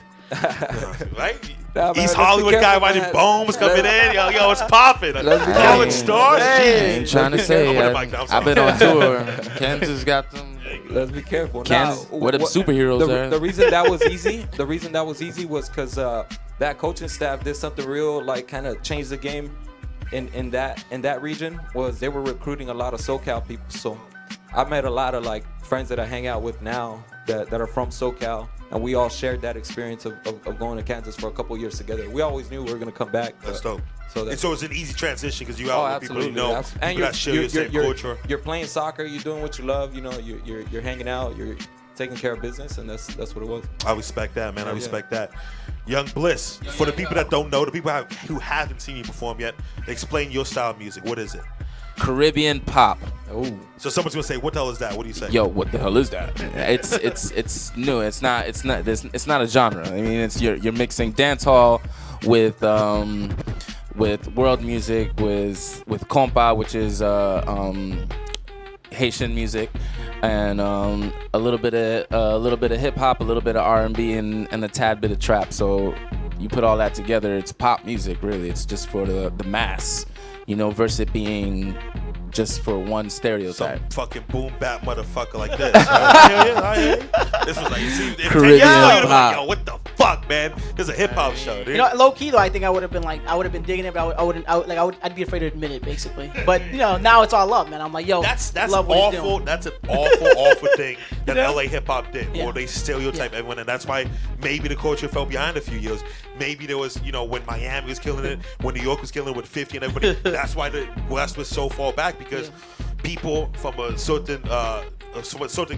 Right? Nah, man, East let's be Hollywood guy careful, riding man. bombs coming in. Yo, it's popping. Let's be College careful. stars. I Jeez. ain't trying to say. I'm gonna mic down, I'm I've been on tour. Kansas got them. Let's be careful. Kansas, Nah, where the superheroes are. The reason that was easy. The reason that was easy was because that coaching staff did something real, like kind of changed the game in that region. Was they were recruiting a lot of SoCal people. So I met a lot of like friends that I hang out with now that are from SoCal, and we all shared that experience of going to Kansas for a couple years together. We always knew we were gonna come back. That's but- dope. So And so it's an easy transition because you out with people you know, And people that share your same culture. You're playing soccer. You're doing what you love. You know, you're hanging out. You're taking care of business, and that's what it was. I respect that, man. I Yeah. respect that. Young Bliss, for the people that don't know, the people who haven't seen you perform yet, explain your style of music. What is it? Caribbean pop. Oh, So someone's gonna say, "What the hell is that?" What do you say? Yo, what the hell is that? It's new. It's not a genre. I mean, it's you're mixing dancehall with world music, with compa, which is Haitian music, and a little bit of hip hop, a little bit of R&B, and a tad bit of trap. So you put all that together, it's pop music. Really, it's just for the mass, you know, versus it being just for one stereotype. Some fucking boom bap motherfucker like this. I hear you. This was like, you see, in 10 Caribbean years ago, you'd be pop. like, yo, what the fuck, man? This is a hip hop show, dude. You know, low key though, I think I would have been digging it, but I'd be afraid to admit it, basically. But you know, now it's all love, man. I'm like, yo, That's love what he's awful. doing. That's an awful thing that You know? LA hip hop did. Yeah. Or they stereotype Yeah. everyone, and that's why maybe the culture fell behind a few years. Maybe there was, you know, when Miami was killing it, when New York was killing it with 50 and everybody. That's why the West was so far back, because people from a certain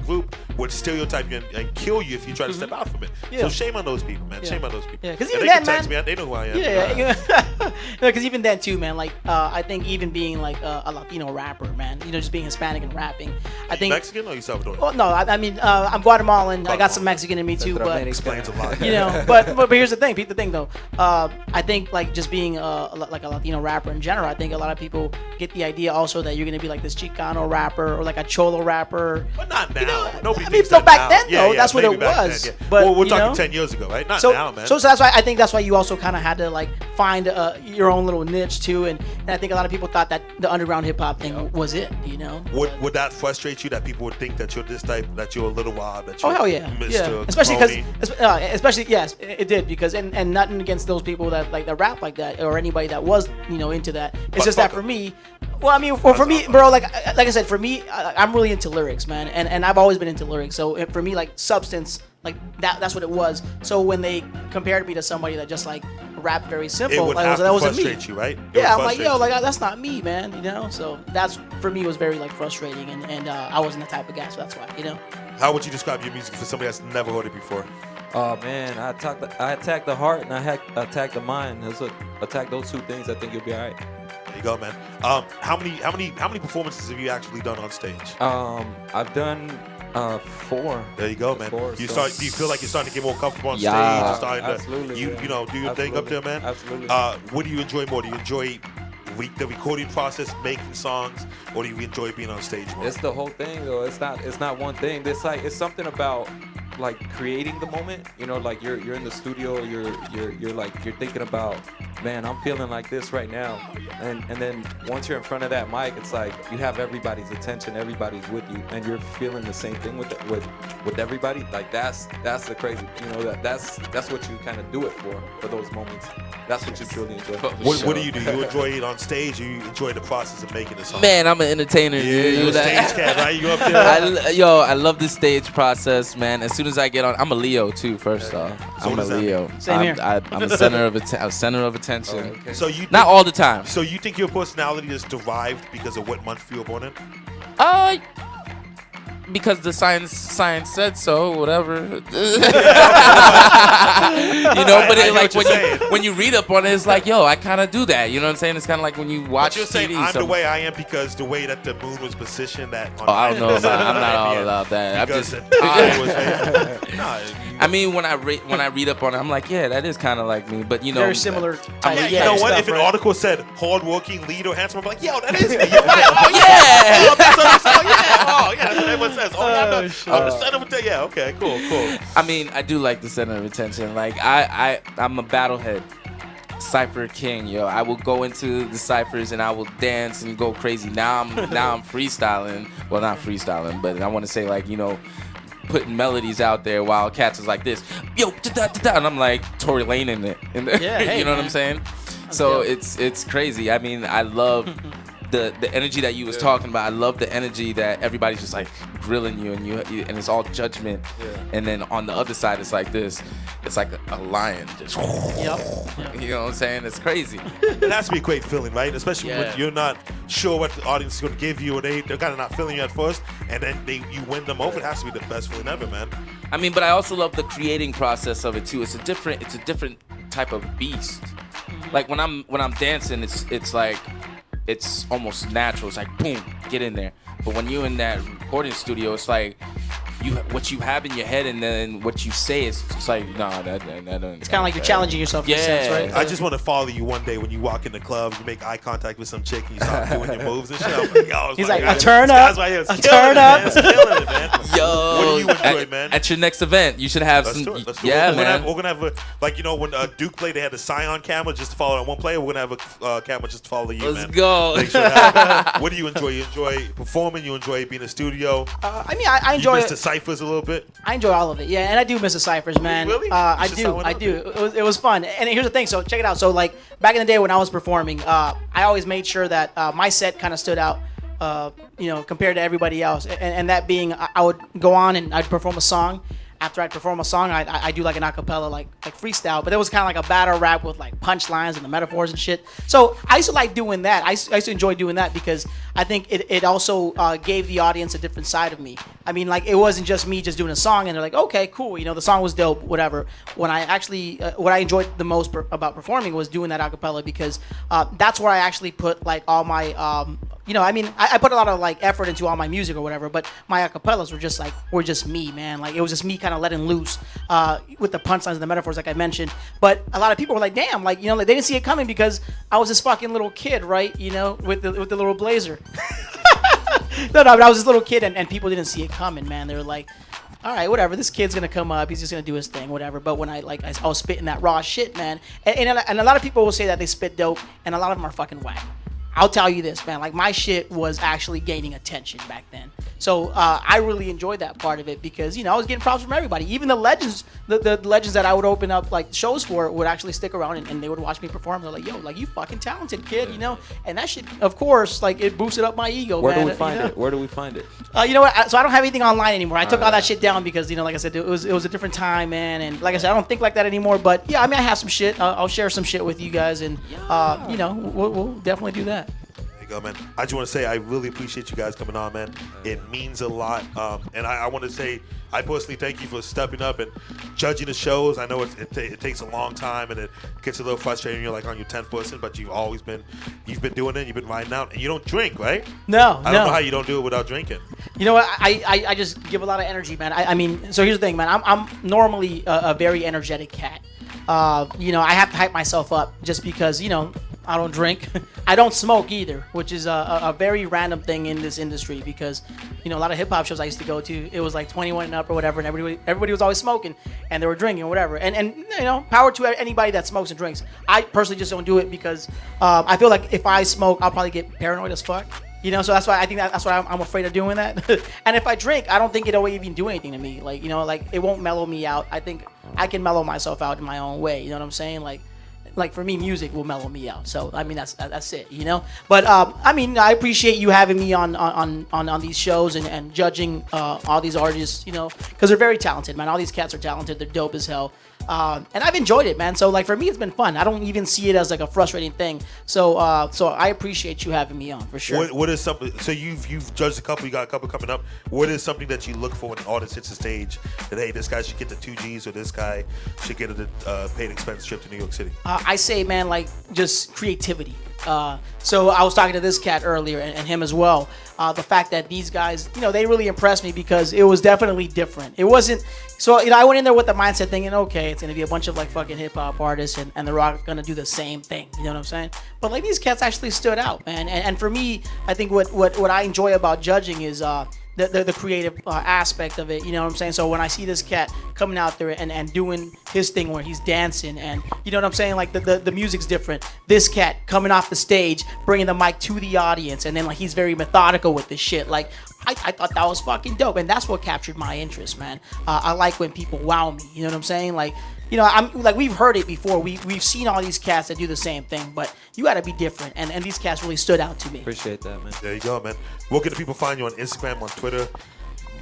group would stereotype you and kill you if you try to step out from it. Yeah. So shame on those people, man. Yeah. Shame on those people. Yeah, 'cause And even they can then, text man- me. They know who I am. Yeah, because even then too, man. Like, I think even being like a Latino rapper, man. You know, just being Hispanic and rapping. I think. Mexican or you Salvadorian? Oh no, I mean, I'm Guatemalan. I got some Mexican in me too, but Explains a lot. you know, but here's the thing. Peep the thing though. I think like just being like a Latino rapper in general. I think a lot of people get the idea also that you're gonna be like this Chicano rapper or like a Cholo rapper. But not now. know, Nobody I mean, thinks so that back now. then, though, that's what maybe it back was. then, But, well, we're you talking know? 10 years ago, right? Not So now, man. that's why I think that's why you also kind of had to like find your your own little niche too, and I think a lot of people thought that the underground hip hop thing was it, you know. Would that frustrate you that people would think that you're this type, that you're a little wild, that you're Oh hell yeah, Mr. yeah. Especially Crony? because, especially yes, it did because and nothing against those people that like that rap like that or anybody that was into that. It's But just that fuck for me, well I mean for me, bro, like I said, for me, I'm really into lyrics, man, and I've always been into lyrics. So for me, like substance, like that's what it was. So when they compared me to somebody that just like rapped very simple, It would like have that to wasn't me. frustrate you, right? It Yeah, would I'm like, frustrate yo, you. like that's not me, man. So that's for me was very like frustrating, and I wasn't the type of guy, so that's why, How would you describe your music for somebody that's never heard it before? Oh man, I attack the heart and I attack the mind. Attack those two things. I think you'll be all right. There you go, man. How many performances have you actually done on stage? I've done 4. There you go, man. 4, Do you so- feel like you're starting to get more comfortable on Yeah. stage? You're starting Absolutely, to, man. do your thing up there, man. Absolutely. What do you enjoy more? Do you enjoy the recording process, making songs, or do you enjoy being on stage more? It's the whole thing, though. It's not one thing. It's something about like creating the moment. Like you're in the studio. You're thinking about, man, I'm feeling like this right now. And then once you're in front of that mic, it's like you have everybody's attention. Everybody's with you, and you're feeling the same thing with everybody. Like that's the crazy. That's what you kind of do it for those moments. That's what you truly enjoy. What do? You enjoy it on stage, or you enjoy the process of making the song? Man, I'm an entertainer. Yeah, you're a That- stage cat, right? You up there? I love the stage process, man. As soon as I get on, I'm a Leo too. First off, So I'm what a does that Leo. mean? Same here. I'm a center of attention. Oh, okay. So you Not all the time. So you think your personality is derived because of what month you were born in? Because the science said so, whatever. But I know like what you're saying. when you read up on it, it's like, yo, I kind of do that. You know what I'm saying? It's kind of like when you watch But you're saying TV. I'm the some- way I am because the way that the moon was positioned that. Oh, I don't know about. I'm not all Yeah. about that. I'm Because just. the eye was nah, I mean, when I read up on it, I'm like, yeah, that is kind of like me. But very similar. I'm- type you know what? stuff, If an right? article said hardworking, leader, handsome, I'm like, yo, that is me. You're right. Oh, Yeah. Oh, that's what I'm saying. Oh, yeah. That's what everyone says. Oh, yeah, Oh, I'm shit. the center of the yeah. Okay, cool. I mean, I do like the center of attention. Like I'm a battlehead. Cypher king, yo. I will go into the ciphers and I will dance and go crazy. Now I'm freestyling. Well, not freestyling, but I want to say like, putting melodies out there while Cats is like this. Yo, da-da-da-da, and I'm like Tory Lane in it. Yeah, hey, you know what man. I'm saying? So dope. it's crazy. I mean, I love the energy that you was talking about. I love the energy that everybody's just like grilling you and it's all judgment. And then on the other side, it's like this. It's like a lion just. Yep. You know what I'm saying? It's crazy. It has to be a great feeling, right? Especially Yeah. when you're not sure what the audience is going to give you, or they're kind of not feeling you at first, and then you win them over. It has to be the best feeling ever, man. I mean, but I also love the creating process of it too. It's a different type of beast. Like when I'm dancing, it's like it's almost natural. It's like boom, get in there. But when you're in that recording studio, it's like what you have in your head and then what you say is it's like nah, that don't. It's kind of like you're challenging yourself in a sense, Yeah. right? I just want to follow you one day when you walk in the club, you make eye contact with some chick, and you start doing your moves and shit. I'm like, yo, it's He's my like, guy. a turn This guy's up, right here. It's a killing turn it, up. man. It's killing it, man. Yo, What do you enjoy, man? At your next event, you should have Let's some. do it. Let's do Yeah, it. man. We're gonna have a, like, when Duke played, they had the Scion camera just to follow on one player. We're gonna have a camera just to follow you, Let's man. go. Make sure that- what do you enjoy? You enjoy performing? You enjoy being in the studio? I mean, I You enjoy miss it. the ciphers a little bit? I enjoy all of it, yeah, and I do miss the ciphers, man. Really? I You should start do, one I up do. then. It was fun, and here's the thing. So check it out. So like back in the day when I was performing, I always made sure that my set kind of stood out, compared to everybody else, and that being I would go on and I'd perform a song. After I'd perform a song, I do like an acapella, like freestyle, but it was kind of like a battle rap with like punchlines and the metaphors and shit. So I used to like doing that. I used to enjoy doing that because I think it also gave the audience a different side of me. I mean, like it wasn't just me just doing a song and they're like, okay, cool, the song was dope, whatever. When I actually, what I enjoyed the most about performing was doing that acapella because that's where I actually put like all my I put a lot of like effort into all my music or whatever, but my acapellas were just me, man. Like it was just me kind of letting loose with the punchlines and the metaphors, like I mentioned. But a lot of people were like, damn, like they didn't see it coming because I was this fucking little kid, right? With the little blazer. No, but I was this little kid and people didn't see it coming, man. They were like, all right, whatever. This kid's gonna come up. He's just gonna do his thing, whatever. But when I was spitting that raw shit, man, and a lot of people will say that they spit dope, and a lot of them are fucking whack. I'll tell you this, man. Like, my shit was actually gaining attention back then. So I really enjoyed that part of it because, you know, I was getting props from everybody. Even the legends, the legends that I would open up like shows for would actually stick around and they would watch me perform. They're like, yo, like, you fucking talented kid, you know? And that shit, of course, like, it boosted up my ego, Where man. do we find you know? it? Where do we find it? You know what? So I don't have anything online anymore. I took all that shit down because, you know, like I said, it was a different time, man. And like I said, I don't think like that anymore. But yeah, I mean, I have some shit. I'll share some shit with you guys, and you know, we'll definitely do that. Go, man. I just want to say I really appreciate you guys coming on, man. It means a lot. And I want to say I personally thank you for stepping up and judging the shows. I know it takes a long time and it gets a little frustrating. You're like on your 10th person, but you've been doing it. You've been riding out, and you don't drink, right? No, I don't know how you don't do it without drinking. You know what? I just give a lot of energy, man. I mean, so here's the thing, man. I'm normally a very energetic cat. You know, I have to hype myself up just because, you know, I don't drink. I don't smoke either, which is a very random thing in this industry because, you know, a lot of hip hop shows I used to go to, it was like 21 and up or whatever, and everybody was always smoking and they were drinking or whatever. And you know, power to anybody that smokes and drinks. I personally just don't do it because I feel like if I smoke, I'll probably get paranoid as fuck. You know, so that's why I think that's why I'm afraid of doing that. And if I drink, I don't think it'll even do anything to me. Like, you know, like it won't mellow me out. I think I can mellow myself out in my own way. You know what I'm saying? Like for me, music will mellow me out. So I mean, that's it, you know. But I mean, I appreciate you having me on these shows and judging all these artists, you know, because they're very talented, man. All these cats are talented. They're dope as hell. And I've enjoyed it, man. So like for me, it's been fun. I don't even see it as like a frustrating thing. So I appreciate you having me on for sure. What is something? So you've judged a couple. You got a couple coming up. What is something that you look for when an artist hits the stage? That hey, this guy should get the 2 Gs or this guy should get a paid expense trip to New York City. I say, man, like just creativity. So I was talking to this cat earlier and him as well. The fact that these guys, you know, they really impressed me because it was definitely different. It wasn't, so, you know, I went in there with the mindset thinking, okay, it's going to be a bunch of like fucking hip hop artists and they're all going to do the same thing. You know what I'm saying? But like these cats actually stood out, man. And for me, I think what I enjoy about judging is, the creative aspect of it, you know what I'm saying? So when I see this cat coming out there and doing his thing where he's dancing and, you know what I'm saying? Like the music's different. This cat coming off the stage, bringing the mic to the audience, and then like he's very methodical with this shit. Like I thought that was fucking dope, and that's what captured my interest, man. I like when people wow me, you know what I'm saying? Like, you know, I'm like, we've heard it before. We've seen all these cats that do the same thing, but you got to be different. And these cats really stood out to me. Appreciate that, man. There you go, man. Where can the people find you on Instagram, on Twitter?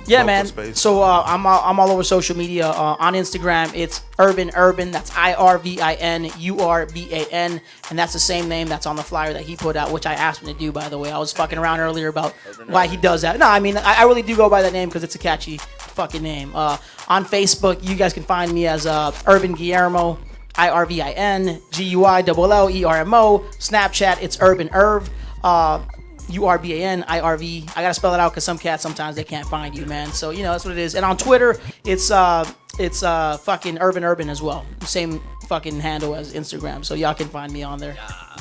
Yeah, man. So I'm all over social media. On Instagram, it's Irvin Urban. That's IRVIN URBAN, and that's the same name that's on the flyer that he put out, which I asked him to do. By the way, I was fucking around earlier about why he does that. No, I mean I really do go by that name because it's a catchy fucking name. On Facebook, you guys can find me as Irvin Guillermo. IRVIN GUILLERMO. Snapchat, it's Urban Irv. URBAN IRV. I gotta spell it out because some cats sometimes they can't find you, man. So you know that's what it is. And on Twitter, it's fucking Urban as well. Same fucking handle as Instagram. So y'all can find me on there.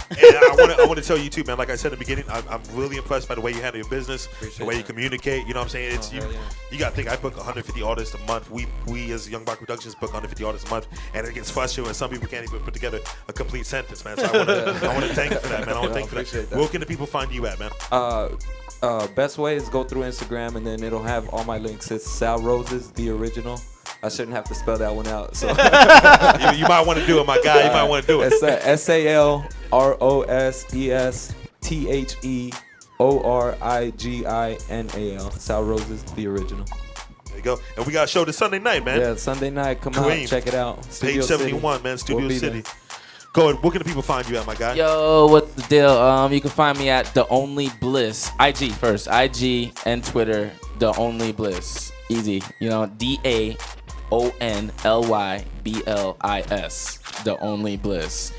And I want to tell you too, man. Like I said in the beginning, I'm really impressed by the way you handle your business, the way you communicate. You know what I'm saying? It's you got to think. I book 150 artists a month. We as Young Baca Productions book 150 artists a month, and it gets frustrating when some people can't even put together a complete sentence, man. So I want to thank you for that, man. I want to thank you for that. Where can the people find you at, man? Best way is go through Instagram, and then it'll have all my links. It's Sal Roses, the original. I shouldn't have to spell that one out. So you might want to do it, my guy. You might want to do it. It's SALROSESTHEORIGINAL. Sal Roses, the original. There you go. And we got a show this Sunday night, man. Yeah, Sunday night. Come out, check it out. Studio Page 71, City. Man. Studio City. There. Go ahead. Where can the people find you at, my guy? Yo, what's the deal? You can find me at The Only Bliss. IG first. IG and Twitter. The Only Bliss. Easy. You know, DAONLYBLIS. The Only Bliss.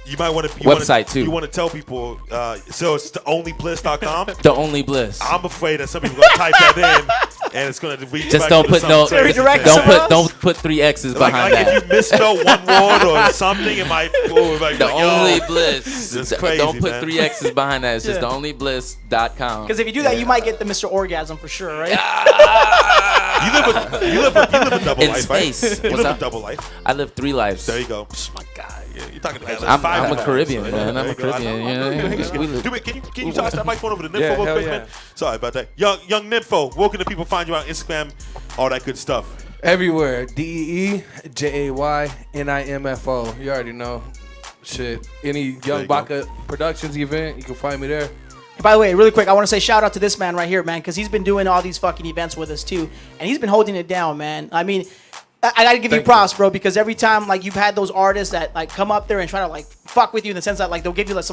You might want to website too. You want to tell people, so it's theonlybliss.com. The Only Bliss. I'm afraid that some people gonna type that in, and it's gonna be just don't put don't put 3 X's behind that. If you misspell one word or something, it might. The Only Bliss. It's crazy, don't put man. 3 X's behind that. It's just theonlybliss.com. Because if you do that, you might get the Mr. Orgasm for sure, right? You live a double In life, space. right? You What's live up? a double life. I live 3 lives. There you go. Psh, my guy, you're talking to guys. I'm a Caribbean, man. I'm a Caribbean. We live. Do it. Can you toss that microphone over to Nympho Yeah, real hell quick, yeah. man? Sorry about that. Young Nympho, where can the people find you on Instagram? All that good stuff. Everywhere. DeeJayNimfo. You already know. Shit. Any There Young you go. Baca Productions event, you can find me there. By the way, really quick, I want to say shout out to this man right here, man, because he's been doing all these fucking events with us too, and he's been holding it down, man. I mean, I gotta give you props, bro, because every time like you've had those artists that like come up there and try to like fuck with you in the sense that like they'll give you like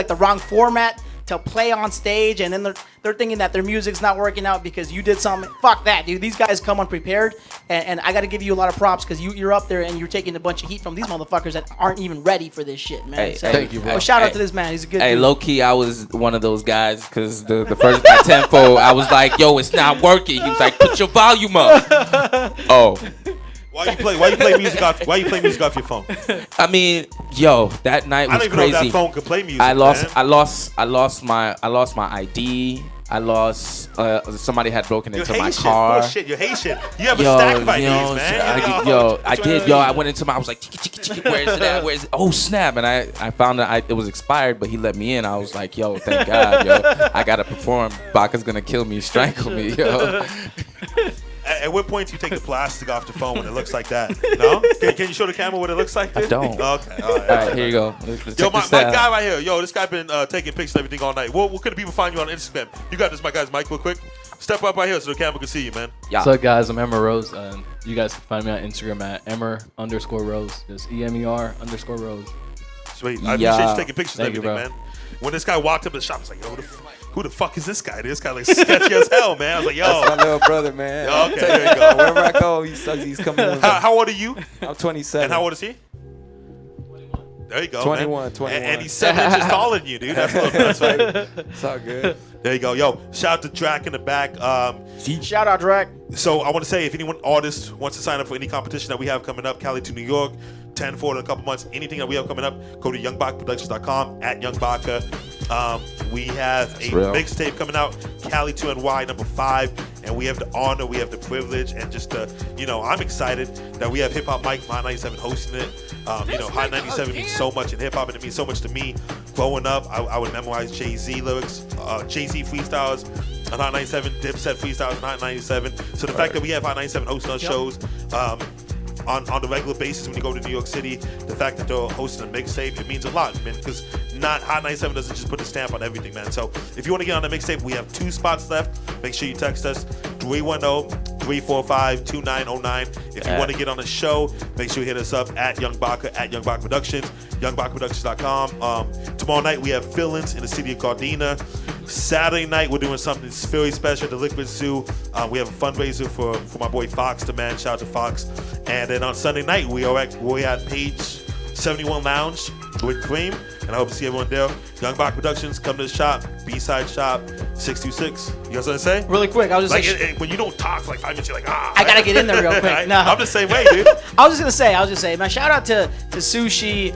the wrong format to play on stage, and then they're thinking that their music's not working out because you did something. Fuck that, dude. These guys come unprepared, and I gotta give you a lot of props because you're up there and you're taking a bunch of heat from these motherfuckers that aren't even ready for this shit, man. Hey, So, thank you, bro. Well, shout out to this man. He's a good Hey, dude. low key, I was one of those guys because the first tempo, I was like, "Yo, it's not working." He was like, "Put your volume up." Oh, Why you play music off your phone? I mean, yo, that night I was don't even know if crazy. that phone could play music. I lost man. my ID. I lost. Somebody had broken You're into my Haitian. car. Bullshit. You're Haitian. You have a stack of IDs, man. I did. Yo, I went into my. I was like, where's it at? Where's it? Oh snap! And I found that it was expired, but he let me in. I was like, yo, thank God, yo, I gotta perform. Baca's gonna kill me, strangle me, yo. At what point do you take the plastic off the phone when it looks like that? No? Can you show the camera what it looks like? I don't. Okay. All right. All right, here you go. Let's Yo, check my this out. guy right here. Yo, this guy been taking pictures and everything all night. What could the people find you on Instagram? You got this, my guy's mic, real quick. Step up right here so the camera can see you, man. Yeah. What's up, guys? I'm Emmer Rose. You guys can find me on Instagram at Emmer_Rose. Just EMER_Rose. Sweet. I Yeah. appreciate you taking pictures and Thank you, everything, bro. man. When this guy walked up to the shop, I was like, yo, who the fuck is this guy? This guy like sketchy as hell, man. I was like, yo. That's my little brother, man. Okay, there you go. Wherever I go, he's coming in. How old are you? I'm 27. And how old is he? There you go, 21, man. 21. And he's 7 inches taller than you, dude. That's right. It's all good. There you go. Yo, shout out to Drakk in the back. Shout out, Drakk. So I want to say, if anyone artist wants to sign up for any competition that we have coming up, Cali to New York, 10-4 in a couple months, anything that we have coming up, go to youngbacproductions.com at youngbaca. We have a real. mixtape coming out, Cali to NY #5, and we have the honor, we have the privilege, and just I'm excited that we have Hip Hop Mike from Hot 97 hosting it. Hot 97 means so much in hip hop, and it means so much to me. Growing up, I would memorize Jay-Z lyrics, Jay-Z freestyles on Hot 97, Dipset freestyles on Hot 97. So the fact that we have Hot 97 hosting on shows, on the regular basis when you go to New York City, the fact that they're hosting a mixtape, it means a lot, man, because Hot 97 doesn't just put a stamp on everything, man. So if you want to get on the mixtape, we have 2 spots left. Make sure you text us 310-345-2909. If you want to get on the show, make sure you hit us up at Young Baca, at Young Baca Productions, youngbacproductions.com. Tomorrow night we have fill-ins in the city of Gardena. Saturday night we're doing something very special at the Liquid Zoo. We have a fundraiser for my boy Fox, the man. Shout out to Fox. And then on Sunday night we're at Page 71 Lounge with Cream, and I hope to see everyone there. Young Baca Productions, come to the shop, B-Side Shop, 626. You guys want to say? Really quick, I was just Like when you don't talk for like 5 minutes, you're like, I gotta get in there real quick. No. I'm the same way, dude. I was just gonna say, man, shout out to Sushi,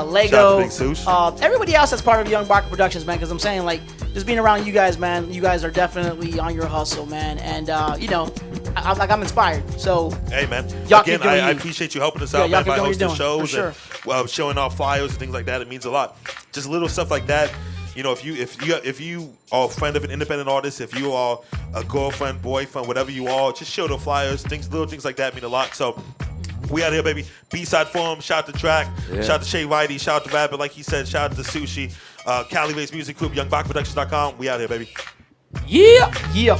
Lego, Shout out to Big Sush. everybody else that's part of Young Baca Productions, man. Because I'm saying, like, just being around you guys, man, you guys are definitely on your hustle, man. And I'm inspired. So Hey, man. Y'all Again, keep doing I you. appreciate you helping us Yeah, out, y'all man, keep by doing what hosting you're shows doing, and for showing off flyers and things like that. It means a lot. Just little stuff like that. If you are a friend of an independent artist, if you are a girlfriend, boyfriend, whatever you are, just show the flyers. Little things like that mean a lot. So we out here, baby. B-Side Forum. Shout out to Drakk. Shout out to Shay Whitey. Shout out to Rabbit, like he said. Shout out to Sushi. Cali-based music group, youngbacproductions.com. We out here, baby. Yeah. yeah.